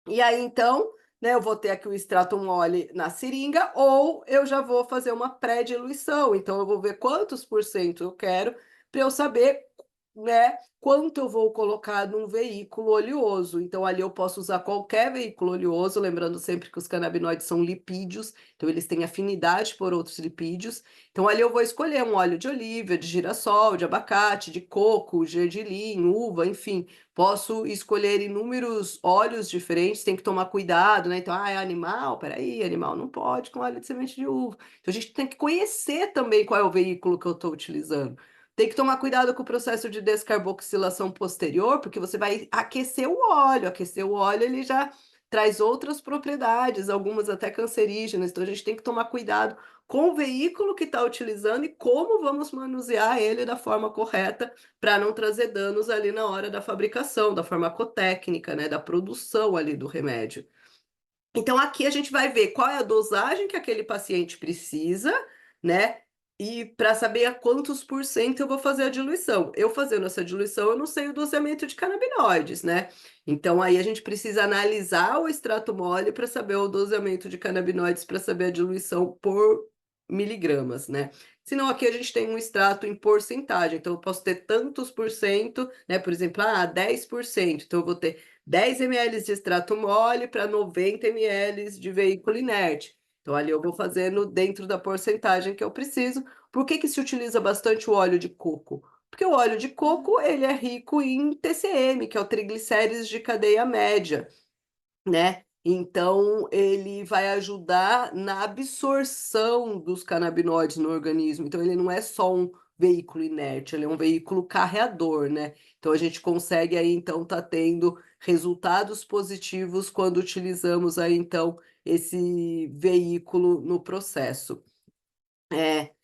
E aí, então, né, eu vou ter aqui o extrato mole na seringa, ou eu já vou fazer uma pré-diluição. Então, eu vou ver quantos por cento eu quero, para eu saber, né, quanto eu vou colocar num veículo oleoso. Então, ali eu posso usar qualquer veículo oleoso, lembrando sempre que os canabinoides são lipídios, então eles têm afinidade por outros lipídios. Então, ali eu vou escolher um óleo de oliva, de girassol, de abacate, de coco, gergelim, uva, enfim. Posso escolher inúmeros óleos diferentes, tem que tomar cuidado, né? Então, é animal, peraí, animal não pode com óleo de semente de uva. Então, a gente tem que conhecer também qual é o veículo que eu estou utilizando. Tem que tomar cuidado com o processo de descarboxilação posterior, porque você vai aquecer o óleo. Aquecer o óleo, ele já traz outras propriedades, algumas até cancerígenas. Então, a gente tem que tomar cuidado com o veículo que está utilizando e como vamos manusear ele da forma correta para não trazer danos ali na hora da fabricação, da farmacotécnica, né, da produção ali do remédio. Então, aqui a gente vai ver qual é a dosagem que aquele paciente precisa, né? E para saber a quantos por cento eu vou fazer a diluição. Eu fazendo essa diluição, eu não sei o doseamento de canabinoides, né? Então, aí a gente precisa analisar o extrato mole para saber o doseamento de canabinoides, para saber a diluição por miligramas, né? Senão, aqui a gente tem um extrato em porcentagem. Então, eu posso ter tantos por cento, né? Por exemplo, 10%. Então, eu vou ter 10 ml de extrato mole para 90 ml de veículo inerte. Então, ali eu vou fazendo dentro da porcentagem que eu preciso. Por que que se utiliza bastante o óleo de coco? Porque o óleo de coco, ele é rico em TCM, que é o triglicérides de cadeia média, né? Então, ele vai ajudar na absorção dos canabinoides no organismo. Então, ele não é só um veículo inerte, ele é um veículo carreador, né? Então a gente consegue aí então tá tendo resultados positivos quando utilizamos aí então esse veículo no processo.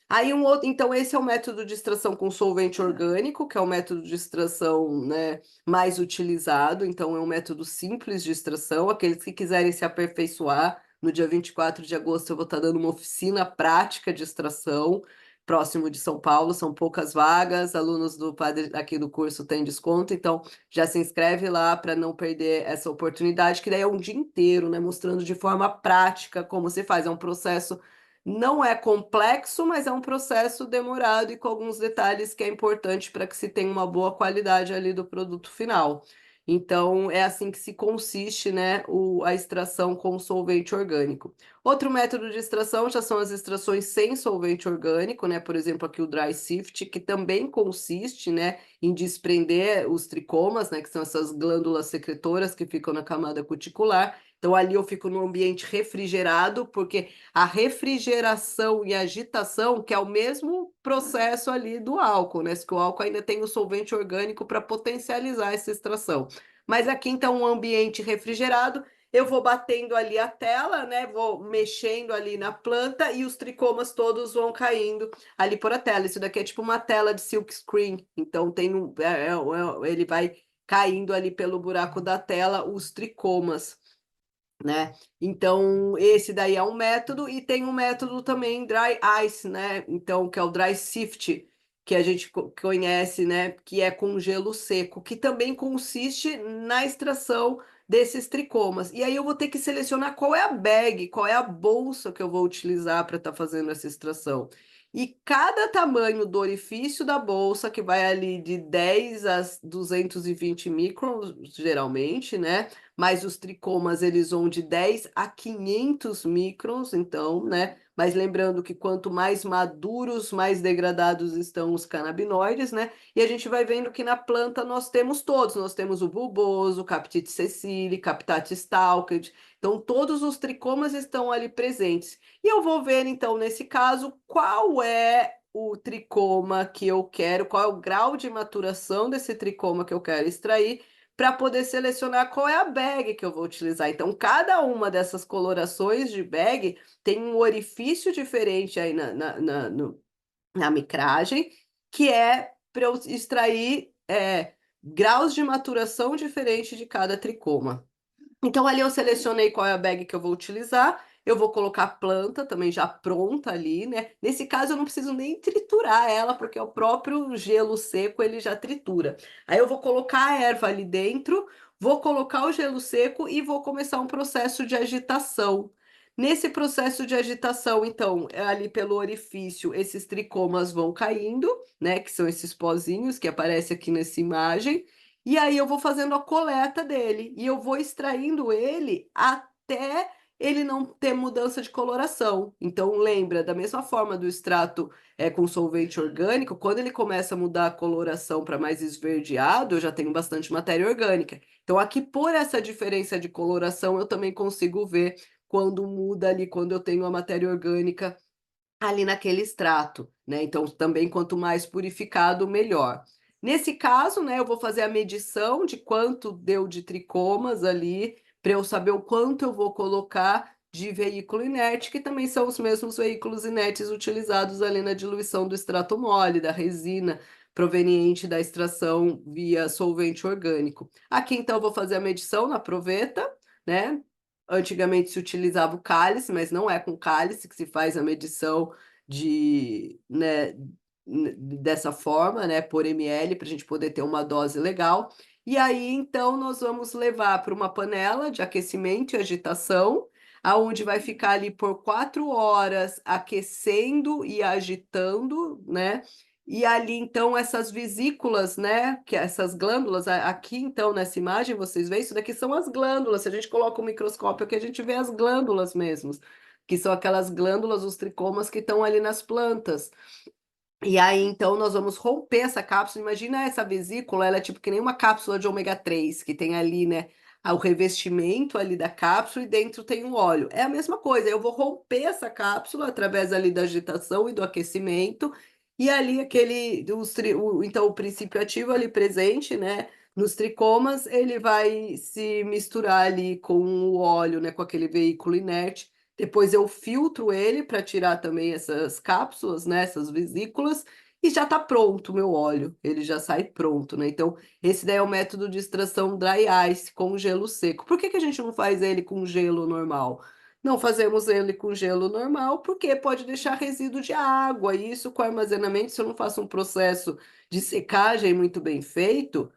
Aí um outro, então esse é o método de extração com solvente orgânico, que é o método de extração, né, mais utilizado, então é um método simples de extração. Aqueles que quiserem se aperfeiçoar, no dia 24 de agosto eu vou estar dando uma oficina prática de extração, próximo de São Paulo, são poucas vagas, alunos do padre aqui do curso têm desconto, então já se inscreve lá para não perder essa oportunidade, que daí é um dia inteiro, né, mostrando de forma prática como se faz, é um processo não é complexo, mas é um processo demorado e com alguns detalhes que é importante para que se tenha uma boa qualidade ali do produto final. Então, é assim que se consiste, né, a extração com solvente orgânico. Outro método de extração já são as extrações sem solvente orgânico, né, por exemplo, aqui o dry sift, que também consiste, né, em desprender os tricomas, né, que são essas glândulas secretoras que ficam na camada cuticular. Então, ali eu fico no ambiente refrigerado, porque a refrigeração e agitação, que é o mesmo processo ali do álcool, né? Que o álcool ainda tem o solvente orgânico para potencializar essa extração. Mas aqui, então, um ambiente refrigerado, eu vou batendo ali a tela, né? Vou mexendo ali na planta e os tricomas todos vão caindo ali por a tela. Isso daqui é tipo uma tela de silk screen. Então, ele vai caindo ali pelo buraco da tela os tricomas, né? Então, esse daí é um método, e tem um método também dry ice, né? Então, que é o dry sift, que a gente conhece, né? Que é com gelo seco, que também consiste na extração desses tricomas. E aí eu vou ter que selecionar qual é a bag, qual é a bolsa que eu vou utilizar para estar fazendo essa extração. E cada tamanho do orifício da bolsa, que vai ali de 10 a 220 microns, geralmente, né? Mas os tricomas eles vão de 10 a 500 microns, então, né? Mas lembrando que quanto mais maduros, mais degradados estão os canabinoides, né? E a gente vai vendo que na planta nós temos todos, nós temos o bulboso, o Captite sessile, Captate stalked, então todos os tricomas estão ali presentes. E eu vou ver, então, nesse caso, qual é o tricoma que eu quero, qual é o grau de maturação desse tricoma que eu quero extrair, para poder selecionar qual é a bag que eu vou utilizar. Então, cada uma dessas colorações de bag tem um orifício diferente aí na micragem, que é para eu extrair graus de maturação diferente de cada tricoma. Então, ali eu selecionei qual é a bag que eu vou utilizar. Eu vou colocar a planta também já pronta ali, né? Nesse caso, eu não preciso nem triturar ela, porque o próprio gelo seco ele já tritura. Aí eu vou colocar a erva ali dentro, vou colocar o gelo seco e vou começar um processo de agitação. Nesse processo de agitação, então, ali pelo orifício, esses tricomas vão caindo, né? Que são esses pozinhos que aparecem aqui nessa imagem. E aí eu vou fazendo a coleta dele e eu vou extraindo ele até ele não ter mudança de coloração. Então lembra, da mesma forma do extrato com solvente orgânico, quando ele começa a mudar a coloração para mais esverdeado, eu já tenho bastante matéria orgânica. Então aqui por essa diferença de coloração eu também consigo ver quando muda ali, quando eu tenho a matéria orgânica ali naquele extrato, né? Então, também quanto mais purificado, melhor. Nesse caso, né, eu vou fazer a medição de quanto deu de tricomas ali, para eu saber o quanto eu vou colocar de veículo inerte, que também são os mesmos veículos inertes utilizados ali na diluição do extrato mole, da resina, proveniente da extração via solvente orgânico. Aqui, então, eu vou fazer a medição na proveta, né? Antigamente se utilizava o cálice, mas não é com cálice que se faz a medição né, dessa forma, né, por ml, para a gente poder ter uma dose legal. E aí, então, nós vamos levar para uma panela de aquecimento e agitação, aonde vai ficar ali por 4 horas aquecendo e agitando, né? E ali, então, essas vesículas, né? Que essas glândulas, aqui, então, nessa imagem, vocês veem, isso daqui são as glândulas. Se a gente coloca o microscópio aqui, a gente vê as glândulas mesmo, que são aquelas glândulas, os tricomas que estão ali nas plantas. E aí, então, nós vamos romper essa cápsula. Imagina essa vesícula, ela é tipo que nem uma cápsula de ômega 3, que tem ali, né, o revestimento ali da cápsula e dentro tem um óleo. É a mesma coisa, eu vou romper essa cápsula através ali da agitação e do aquecimento E ali então o princípio ativo ali presente, né, nos tricomas, ele vai se misturar ali com o óleo, né, com aquele veículo inerte. Depois eu filtro ele para tirar também essas cápsulas, né, essas vesículas, e já está pronto o meu óleo. Ele já sai pronto, né? Então, esse daí é o método de extração dry ice com gelo seco. Por que que a gente não faz ele com gelo normal? Não fazemos ele com gelo normal, porque pode deixar resíduo de água, e isso com armazenamento, se eu não faço um processo de secagem muito bem feito,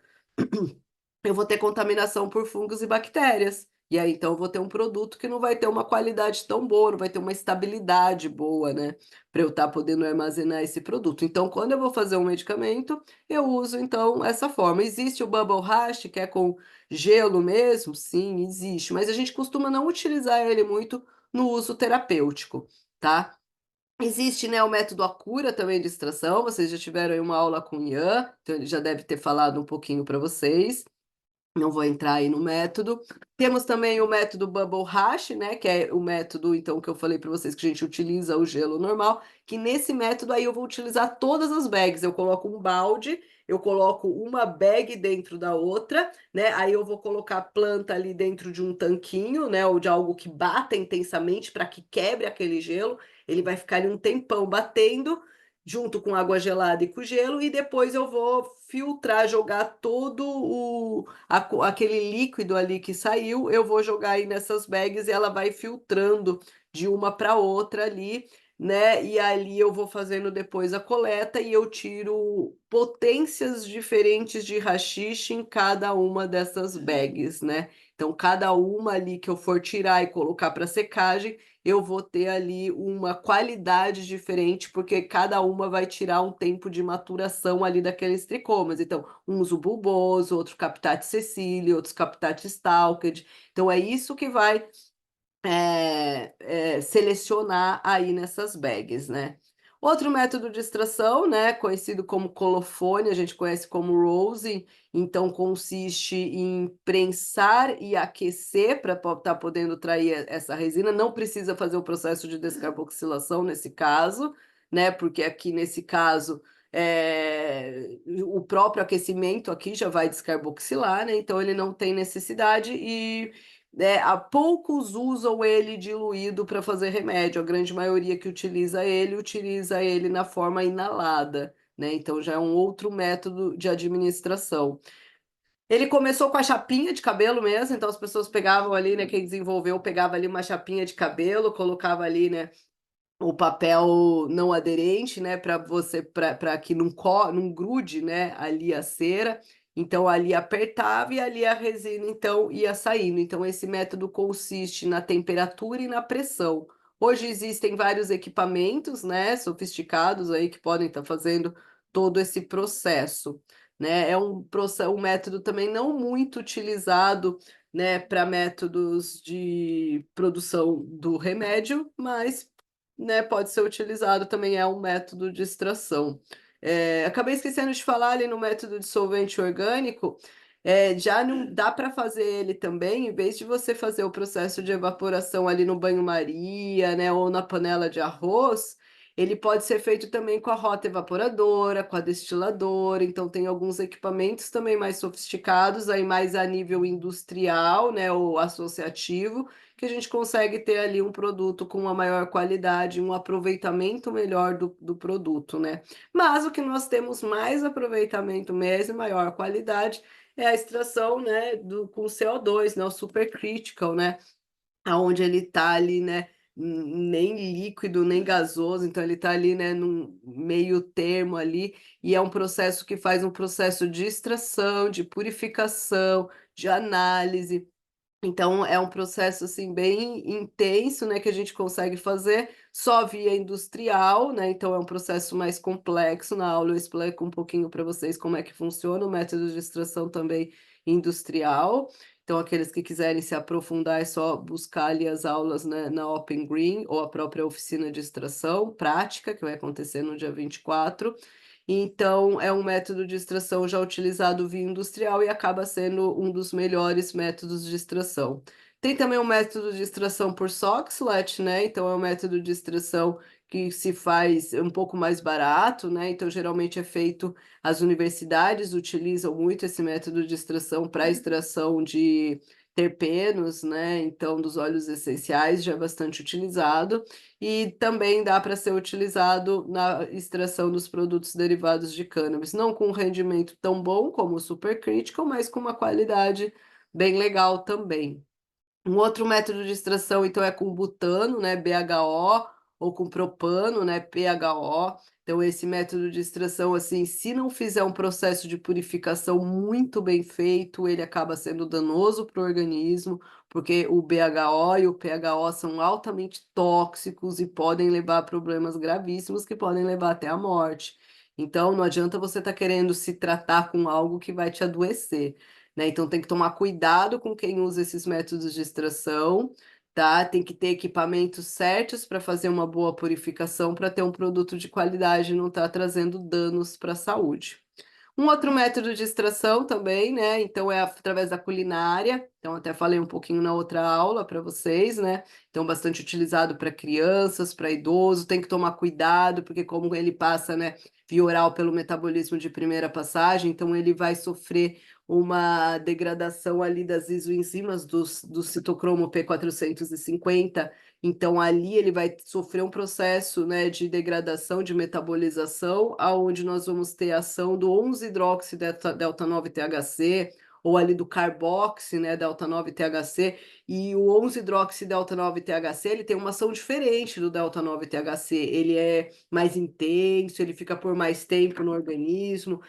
eu vou ter contaminação por fungos e bactérias. E aí, então, eu vou ter um produto que não vai ter uma qualidade tão boa, não vai ter uma estabilidade boa, né? Para eu estar podendo armazenar esse produto. Então, quando eu vou fazer um medicamento, eu uso, então, essa forma. Existe o Bubble Hash, que é com gelo mesmo? Sim, existe. Mas a gente costuma não utilizar ele muito no uso terapêutico, tá? Existe, né, o método Acura também de extração. Vocês já tiveram aí uma aula com o Ian, então ele já deve ter falado um pouquinho para vocês. Não vou entrar aí no método. Temos também o método Bubble Hash, né? Que é o método, então, que eu falei para vocês que a gente utiliza o gelo normal. Que nesse método aí eu vou utilizar todas as bags. Eu coloco um balde, eu coloco uma bag dentro da outra, né? Aí eu vou colocar a planta ali dentro de um tanquinho, né? Ou de algo que bata intensamente para que quebre aquele gelo. Ele vai ficar ali um tempão batendo junto com água gelada e com gelo, e depois eu vou filtrar, jogar todo aquele líquido ali que saiu, eu vou jogar aí nessas bags e ela vai filtrando de uma para outra ali, né? E ali eu vou fazendo depois a coleta e eu tiro potências diferentes de haxixe em cada uma dessas bags, né? Então, cada uma ali que eu for tirar e colocar para secagem, eu vou ter ali uma qualidade diferente, porque cada uma vai tirar um tempo de maturação ali daqueles tricomas. Então, uns o bulboso, outro Captate sessile, outros Captate stalked. Então, é isso que vai selecionar aí nessas bags, né? Outro método de extração, né, conhecido como colofone, a gente conhece como rosing, então consiste em prensar e aquecer para estar podendo trair essa resina. Não precisa fazer o processo de descarboxilação nesse caso, né, porque aqui nesse caso o próprio aquecimento aqui já vai descarboxilar, né, então ele não tem necessidade e há poucos usam ele diluído para fazer remédio. A grande maioria que utiliza ele na forma inalada, né? Então já é um outro método de administração. Ele começou com a chapinha de cabelo mesmo, então as pessoas pegavam ali, né? Quem desenvolveu pegava ali uma chapinha de cabelo, colocava ali, né? O papel não aderente, né, para que não grude, né, ali a cera. Então ali apertava e ali a resina então ia saindo. Então esse método consiste na temperatura e na pressão. Hoje existem vários equipamentos, né, sofisticados aí que podem estar fazendo todo esse processo, né? É um método também não muito utilizado, né, para métodos de produção do remédio, mas né, pode ser utilizado também, é um método de extração. Acabei esquecendo de falar ali no método de solvente orgânico, já não dá para fazer ele também, em vez de você fazer o processo de evaporação ali no banho-maria, né, ou na panela de arroz, ele pode ser feito também com a rota evaporadora, com a destiladora, então tem alguns equipamentos também mais sofisticados, aí mais a nível industrial, né, ou associativo, que a gente consegue ter ali um produto com uma maior qualidade, um aproveitamento melhor do produto, né? Mas o que nós temos mais aproveitamento mesmo, maior qualidade, é a extração, né, com CO2, né, o supercritical, né? Aonde ele está ali, né, nem líquido, nem gasoso, então ele está ali, né, num meio termo ali, e é um processo que faz um processo de extração, de purificação, de análise. Então é um processo assim bem intenso, né, que a gente consegue fazer só via industrial, né? Então é um processo mais complexo. Na aula eu explico um pouquinho para vocês como é que funciona o método de extração também industrial. Então aqueles que quiserem se aprofundar é só buscar ali as aulas, né, na Open Green ou a própria oficina de extração prática que vai acontecer no dia 24. Então, é um método de extração já utilizado via industrial e acaba sendo um dos melhores métodos de extração. Tem também um método de extração por Soxhlet, né? Então, é um método de extração que se faz um pouco mais barato, né? Então, geralmente é feito, as universidades utilizam muito esse método de extração para extração de terpenos, né? Então, dos óleos essenciais já é bastante utilizado e também dá para ser utilizado na extração dos produtos derivados de cannabis, não com um rendimento tão bom como o supercritical, mas com uma qualidade bem legal também. Um outro método de extração, então, é com butano, né, BHO, ou com propano, né, PHO. Então, esse método de extração, assim, se não fizer um processo de purificação muito bem feito, ele acaba sendo danoso para o organismo, porque o BHO e o PHO são altamente tóxicos e podem levar a problemas gravíssimos que podem levar até a morte. Então, não adianta você estar querendo se tratar com algo que vai te adoecer, né? Então tem que tomar cuidado com quem usa esses métodos de extração, tá? Tem que ter equipamentos certos para fazer uma boa purificação, para ter um produto de qualidade e não estar trazendo danos para a saúde. Um outro método de extração também, né? Então é através da culinária. Então até falei um pouquinho na outra aula para vocês, né? Então bastante utilizado para crianças, para idosos. Tem que tomar cuidado porque como ele passa, né, via oral pelo metabolismo de primeira passagem, então ele vai sofrer uma degradação ali das isoenzimas do citocromo P450. Então, ali ele vai sofrer um processo, né, de degradação, de metabolização, aonde nós vamos ter a ação do 11-hidroxidelta-9-THC, ou ali do carboxy, né, delta-9-THC, e o 11-hidroxidelta-9-THC, ele tem uma ação diferente do delta-9-THC, ele é mais intenso, ele fica por mais tempo no organismo,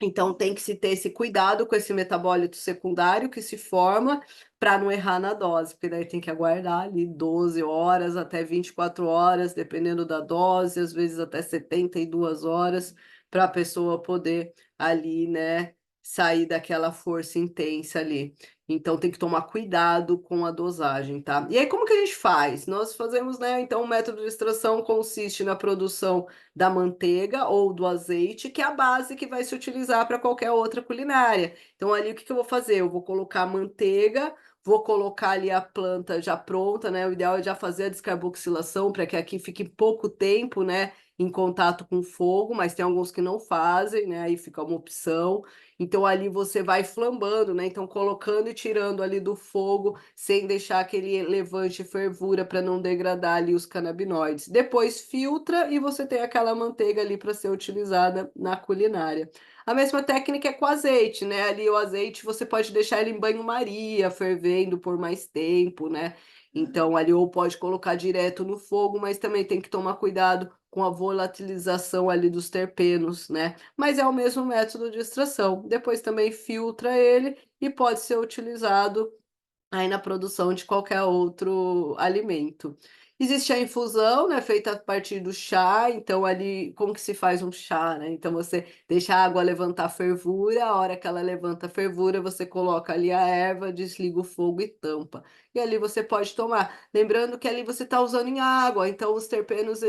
então tem que se ter esse cuidado com esse metabólito secundário que se forma para não errar na dose, porque daí tem que aguardar ali 12 horas até 24 horas, dependendo da dose, às vezes até 72 horas, para a pessoa poder ali, né, sair daquela força intensa ali. Então tem que tomar cuidado com a dosagem, tá? E aí como que a gente faz? Nós fazemos, né, então o método de extração consiste na produção da manteiga ou do azeite, que é a base que vai se utilizar para qualquer outra culinária. Então, ali o que que eu vou fazer? Eu vou colocar a manteiga, vou colocar ali a planta já pronta, né? O ideal é já fazer a descarboxilação para que aqui fique pouco tempo, né, em contato com o fogo, mas tem alguns que não fazem, né? Aí fica uma opção. Então ali você vai flambando, né? Então colocando e tirando ali do fogo, sem deixar aquele levante fervura para não degradar ali os canabinoides. Depois filtra e você tem aquela manteiga ali para ser utilizada na culinária. A mesma técnica é com azeite, né? Ali o azeite você pode deixar ele em banho-maria, fervendo por mais tempo, né? Então ali ou pode colocar direto no fogo, mas também tem que tomar cuidado com a volatilização ali dos terpenos, né? Mas é o mesmo método de extração. Depois também filtra ele e pode ser utilizado aí na produção de qualquer outro alimento. Existe a infusão, né, feita a partir do chá, então ali, como que se faz um chá, né? Então você deixa a água levantar fervura, a hora que ela levanta a fervura, você coloca ali a erva, desliga o fogo e tampa. E ali você pode tomar. Lembrando que ali você está usando em água, então os terpenos,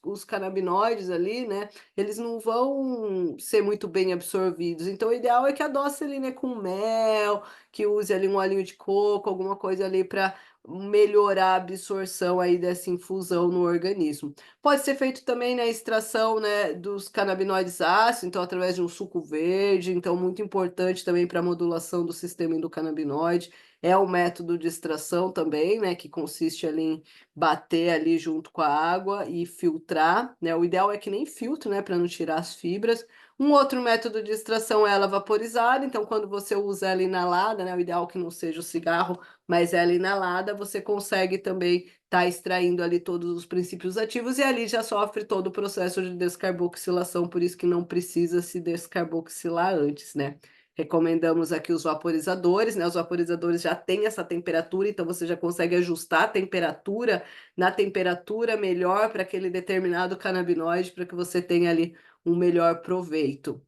os canabinoides ali, né, eles não vão ser muito bem absorvidos. Então o ideal é que adoce ali, né, com mel, que use ali um olhinho de coco, alguma coisa ali para melhorar a absorção aí dessa infusão no organismo. Pode ser feito também na extração, né, dos canabinoides ácidos, então através de um suco verde, então muito importante também para a modulação do sistema endocannabinoide. É um método de extração também, né, que consiste ali em bater ali junto com a água e filtrar, né? O ideal é que nem filtro, né, para não tirar as fibras. Um outro método de extração é ela vaporizada, então quando você usa ela inalada, né, o ideal é que não seja o cigarro, mas ela inalada, você consegue também estar extraindo ali todos os princípios ativos e ali já sofre todo o processo de descarboxilação, por isso que não precisa se descarboxilar antes, né? Recomendamos aqui os vaporizadores, né? Os vaporizadores já têm essa temperatura, então você já consegue ajustar a temperatura na temperatura melhor para aquele determinado canabinoide, para que você tenha ali um melhor proveito.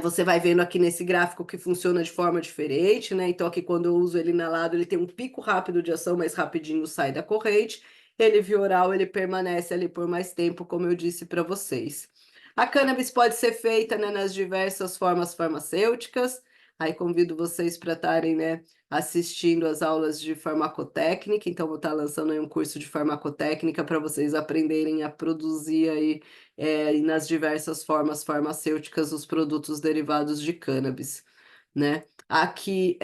Você vai vendo aqui nesse gráfico que funciona de forma diferente, né? Então, aqui quando eu uso ele inalado, ele tem um pico rápido de ação, mas rapidinho sai da corrente. Ele via oral, ele permanece ali por mais tempo, como eu disse para vocês. A cannabis pode ser feita, né, nas diversas formas farmacêuticas. Aí convido vocês para estarem, né, assistindo as aulas de farmacotécnica, então vou estar lançando aí um curso de farmacotécnica para vocês aprenderem a produzir aí, nas diversas formas farmacêuticas, os produtos derivados de cannabis, né. Aqui,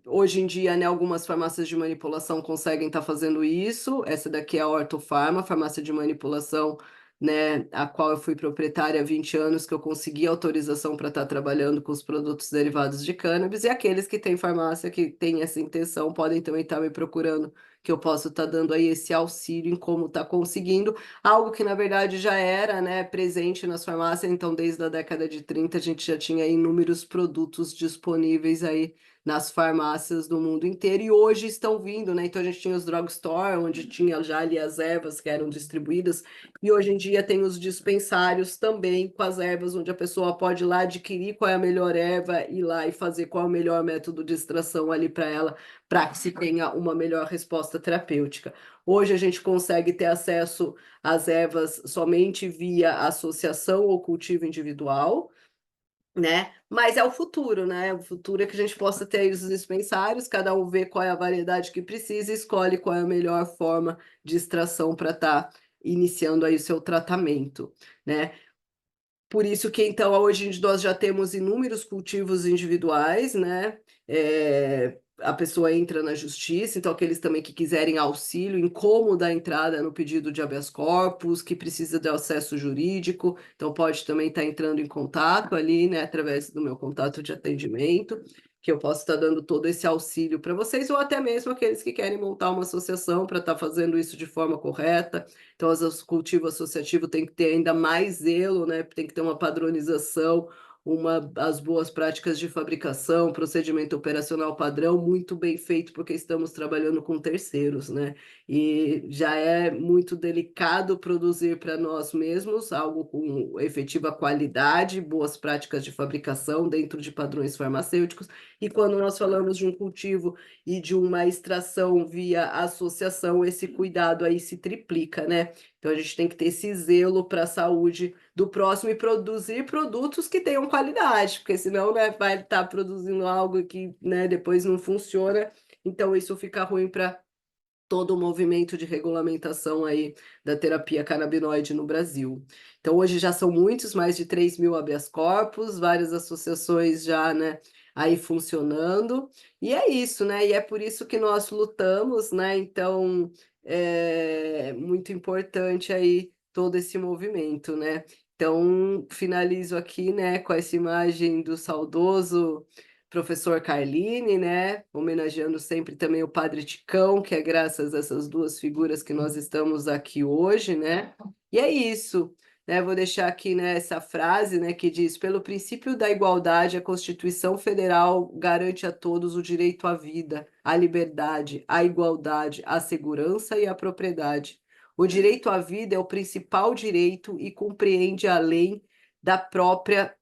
hoje em dia, né, algumas farmácias de manipulação conseguem estar fazendo isso. Essa daqui é a Ortofarma, farmácia de manipulação, né, a qual eu fui proprietária há 20 anos, que eu consegui autorização para estar trabalhando com os produtos derivados de cannabis. E aqueles que têm farmácia que têm essa intenção podem também estar me procurando, que eu posso estar dando aí esse auxílio em como estar conseguindo, algo que na verdade já era, né, presente nas farmácias. Então, desde a década de 30 a gente já tinha inúmeros produtos disponíveis aí nas farmácias do mundo inteiro, e hoje estão vindo, né? Então a gente tinha os drugstore, onde tinha já ali as ervas que eram distribuídas, e hoje em dia tem os dispensários também com as ervas, onde a pessoa pode ir lá adquirir qual é a melhor erva, ir lá e fazer qual é o melhor método de extração ali para ela, para que se tenha uma melhor resposta terapêutica. Hoje a gente consegue ter acesso às ervas somente via associação ou cultivo individual, né? Mas é o futuro, né? O futuro é que a gente possa ter aí os dispensários, cada um vê qual é a variedade que precisa e escolhe qual é a melhor forma de extração para estar iniciando aí o seu tratamento, né? Por isso que, então, hoje nós já temos inúmeros cultivos individuais, né? A pessoa entra na justiça, então aqueles também que quiserem auxílio em como dar entrada no pedido de habeas corpus, que precisa de acesso jurídico, então pode também estar entrando em contato ali, né, através do meu contato de atendimento, que eu posso estar dando todo esse auxílio para vocês, ou até mesmo aqueles que querem montar uma associação para estar fazendo isso de forma correta. Então, o cultivo associativo tem que ter ainda mais zelo, né? Tem que ter uma padronização, as boas práticas de fabricação, procedimento operacional padrão, muito bem feito, porque estamos trabalhando com terceiros, né? E já é muito delicado produzir para nós mesmos algo com efetiva qualidade, boas práticas de fabricação dentro de padrões farmacêuticos. E quando nós falamos de um cultivo e de uma extração via associação, esse cuidado aí se triplica, né? Então a gente tem que ter esse zelo para a saúde do próximo e produzir produtos que tenham qualidade, porque senão, né, vai estar produzindo algo que, né, depois não funciona. Então isso fica ruim para todo o movimento de regulamentação aí da terapia canabinoide no Brasil. Então, hoje já são muitos, mais de 3.000 habeas corpus, várias associações já, né, aí funcionando, e é isso, né, e é por isso que nós lutamos, né, então, é muito importante aí todo esse movimento, né. Então, finalizo aqui, né, com essa imagem do saudoso professor Carline, né? Homenageando sempre também o Padre Ticão, que é graças a essas duas figuras que nós estamos aqui hoje, né? E é isso, né? Vou deixar aqui, né, essa frase, né, que diz: pelo princípio da igualdade, a Constituição Federal garante a todos o direito à vida, à liberdade, à igualdade, à segurança e à propriedade. O direito à vida é o principal direito e compreende além da própria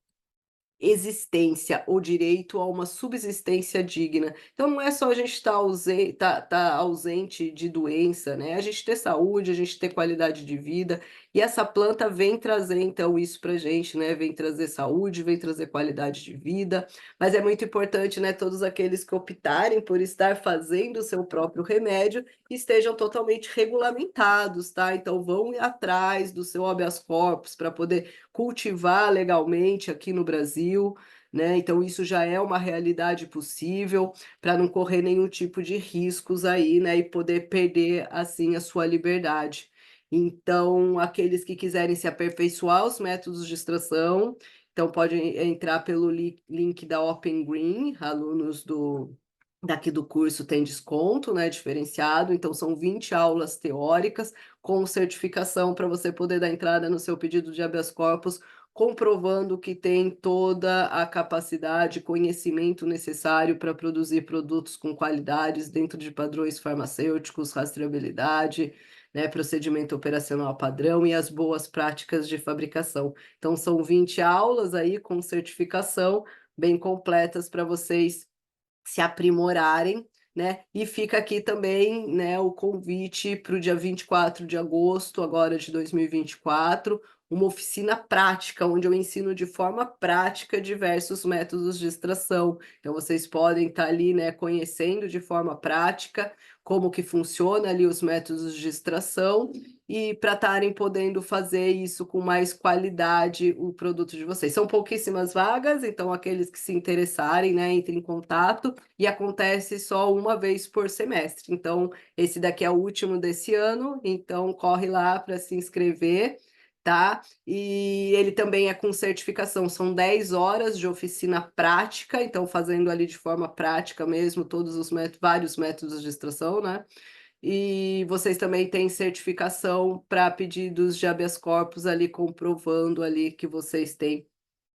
existência, o direito a uma subsistência digna. Então não é só a gente estar ausente de doença, né? A gente ter saúde, a gente ter qualidade de vida, e essa planta vem trazer então isso pra gente, né? Vem trazer saúde, vem trazer qualidade de vida, mas é muito importante, né, todos aqueles que optarem por estar fazendo o seu próprio remédio estejam totalmente regulamentados, tá? Então vão atrás do seu habeas corpus para poder cultivar legalmente aqui no Brasil, né? Então, isso já é uma realidade possível para não correr nenhum tipo de riscos aí, né? E poder perder, assim, a sua liberdade. Então, aqueles que quiserem se aperfeiçoar os métodos de extração, então podem entrar pelo link da Open Green, alunos daqui do curso tem desconto, né, diferenciado, então são 20 aulas teóricas com certificação para você poder dar entrada no seu pedido de habeas corpus, comprovando que tem toda a capacidade, conhecimento necessário para produzir produtos com qualidades dentro de padrões farmacêuticos, rastreabilidade, né, procedimento operacional padrão e as boas práticas de fabricação. Então são 20 aulas aí com certificação bem completas para vocês se aprimorarem, né? E fica aqui também, né, o convite para o dia 24 de agosto, agora de 2024, uma oficina prática, onde eu ensino de forma prática diversos métodos de extração. Então, vocês podem estar ali, né, conhecendo de forma prática como que funciona ali os métodos de extração e para estarem podendo fazer isso com mais qualidade o produto de vocês. São pouquíssimas vagas, então aqueles que se interessarem, né, entrem em contato e acontece só uma vez por semestre. Então, esse daqui é o último desse ano, então corre lá para se inscrever. Tá? E ele também é com certificação, são 10 horas de oficina prática, então fazendo ali de forma prática mesmo todos os métodos, vários métodos de extração, né? E vocês também têm certificação para pedidos de habeas corpus ali, comprovando ali que vocês têm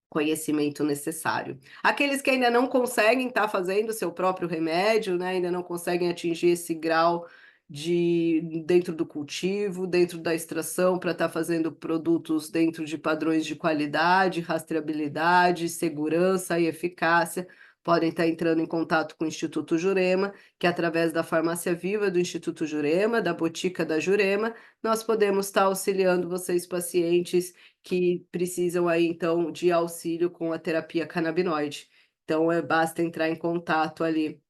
conhecimento necessário. Aqueles que ainda não conseguem estar fazendo seu próprio remédio, né, ainda não conseguem atingir esse grau de dentro do cultivo, dentro da extração, para estar fazendo produtos dentro de padrões de qualidade, rastreabilidade, segurança e eficácia, podem estar entrando em contato com o Instituto Jurema, que através da farmácia viva do Instituto Jurema, da botica da Jurema, nós podemos estar auxiliando vocês, pacientes, que precisam aí, então, de auxílio com a terapia canabinoide. Então, basta entrar em contato ali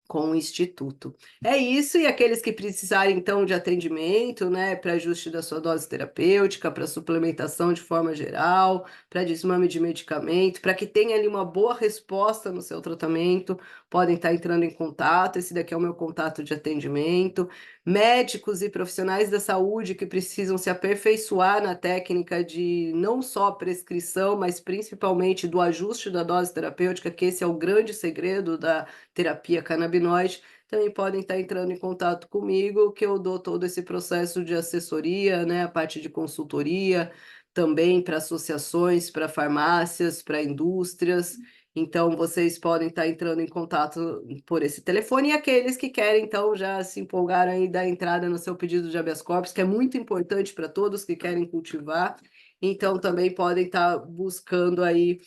com o Instituto. É isso, e aqueles que precisarem, então, de atendimento, né, para ajuste da sua dose terapêutica, para suplementação de forma geral, para desmame de medicamento, para que tenha ali uma boa resposta no seu tratamento, podem estar entrando em contato, esse daqui é o meu contato de atendimento. Médicos e profissionais da saúde que precisam se aperfeiçoar na técnica de não só prescrição, mas principalmente do ajuste da dose terapêutica, que esse é o grande segredo da terapia canabinoide, também podem estar entrando em contato comigo, que eu dou todo esse processo de assessoria, né, a parte de consultoria, também para associações, para farmácias, para indústrias. Então, vocês podem estar entrando em contato por esse telefone, e aqueles que querem, então, já se empolgaram aí da entrada no seu pedido de habeas corpus, que é muito importante para todos que querem cultivar, então também podem estar buscando aí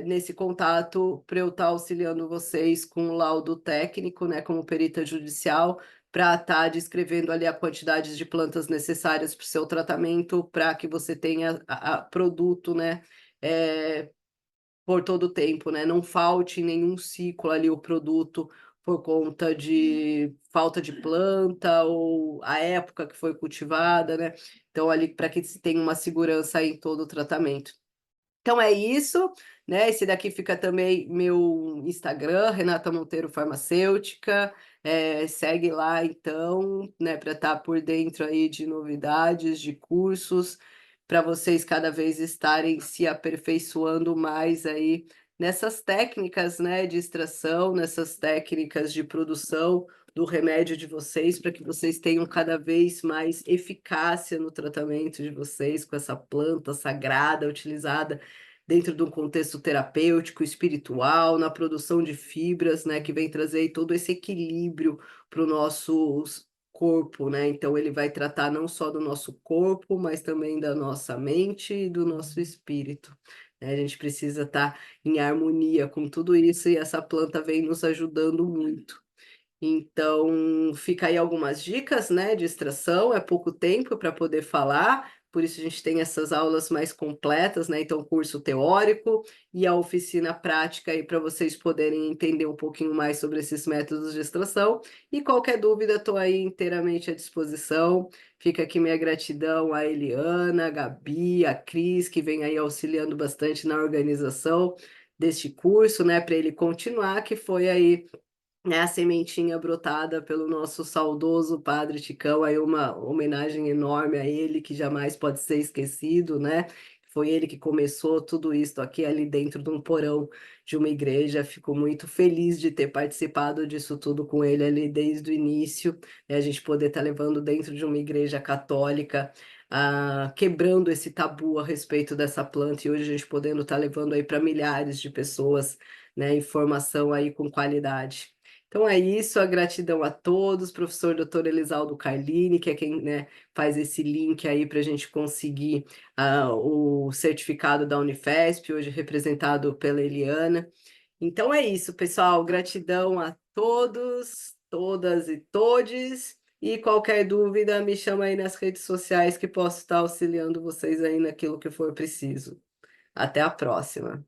nesse contato para eu estar auxiliando vocês com o laudo técnico, né, como perita judicial, para estar descrevendo ali a quantidade de plantas necessárias para o seu tratamento, para que você tenha produto, né, por todo o tempo, né, não falte em nenhum ciclo ali o produto por conta de falta de planta ou a época que foi cultivada, né? Então, ali para que se tenha uma segurança aí em todo o tratamento. Então é isso, né? Esse daqui fica também meu Instagram, Renata Monteiro Farmacêutica. Segue lá então, né, para estar por dentro aí de novidades, de cursos, para vocês cada vez estarem se aperfeiçoando mais aí nessas técnicas, né, de extração, nessas técnicas de produção do remédio de vocês, para que vocês tenham cada vez mais eficácia no tratamento de vocês com essa planta sagrada utilizada dentro de um contexto terapêutico, espiritual, na produção de fibras, né, que vem trazer aí todo esse equilíbrio para o nosso corpo, né? Então ele vai tratar não só do nosso corpo, mas também da nossa mente e do nosso espírito, né? A gente precisa estar em harmonia com tudo isso e essa planta vem nos ajudando muito. Então, fica aí algumas dicas, né, de extração, é pouco tempo para poder falar, por isso a gente tem essas aulas mais completas, né, então curso teórico e a oficina prática aí para vocês poderem entender um pouquinho mais sobre esses métodos de extração, e qualquer dúvida estou aí inteiramente à disposição. Fica aqui minha gratidão à Eliana, a Gabi, a Cris, que vem aí auxiliando bastante na organização deste curso, né, para ele continuar, que foi aí, né, a sementinha brotada pelo nosso saudoso Padre Ticão, aí uma homenagem enorme a ele, que jamais pode ser esquecido, né? Foi ele que começou tudo isso aqui ali dentro de um porão de uma igreja. Fico muito feliz de ter participado disso tudo com ele ali desde o início, né? A gente poder estar levando dentro de uma igreja católica, quebrando esse tabu a respeito dessa planta, e hoje a gente podendo estar levando aí para milhares de pessoas, né, informação aí com qualidade. Então é isso, a gratidão a todos, professor Dr. Elisaldo Carlini, que é quem, né, faz esse link aí para a gente conseguir o certificado da Unifesp, hoje representado pela Eliana. Então é isso, pessoal. Gratidão a todos, todas e todes. E qualquer dúvida, me chama aí nas redes sociais que posso estar auxiliando vocês aí naquilo que for preciso. Até a próxima.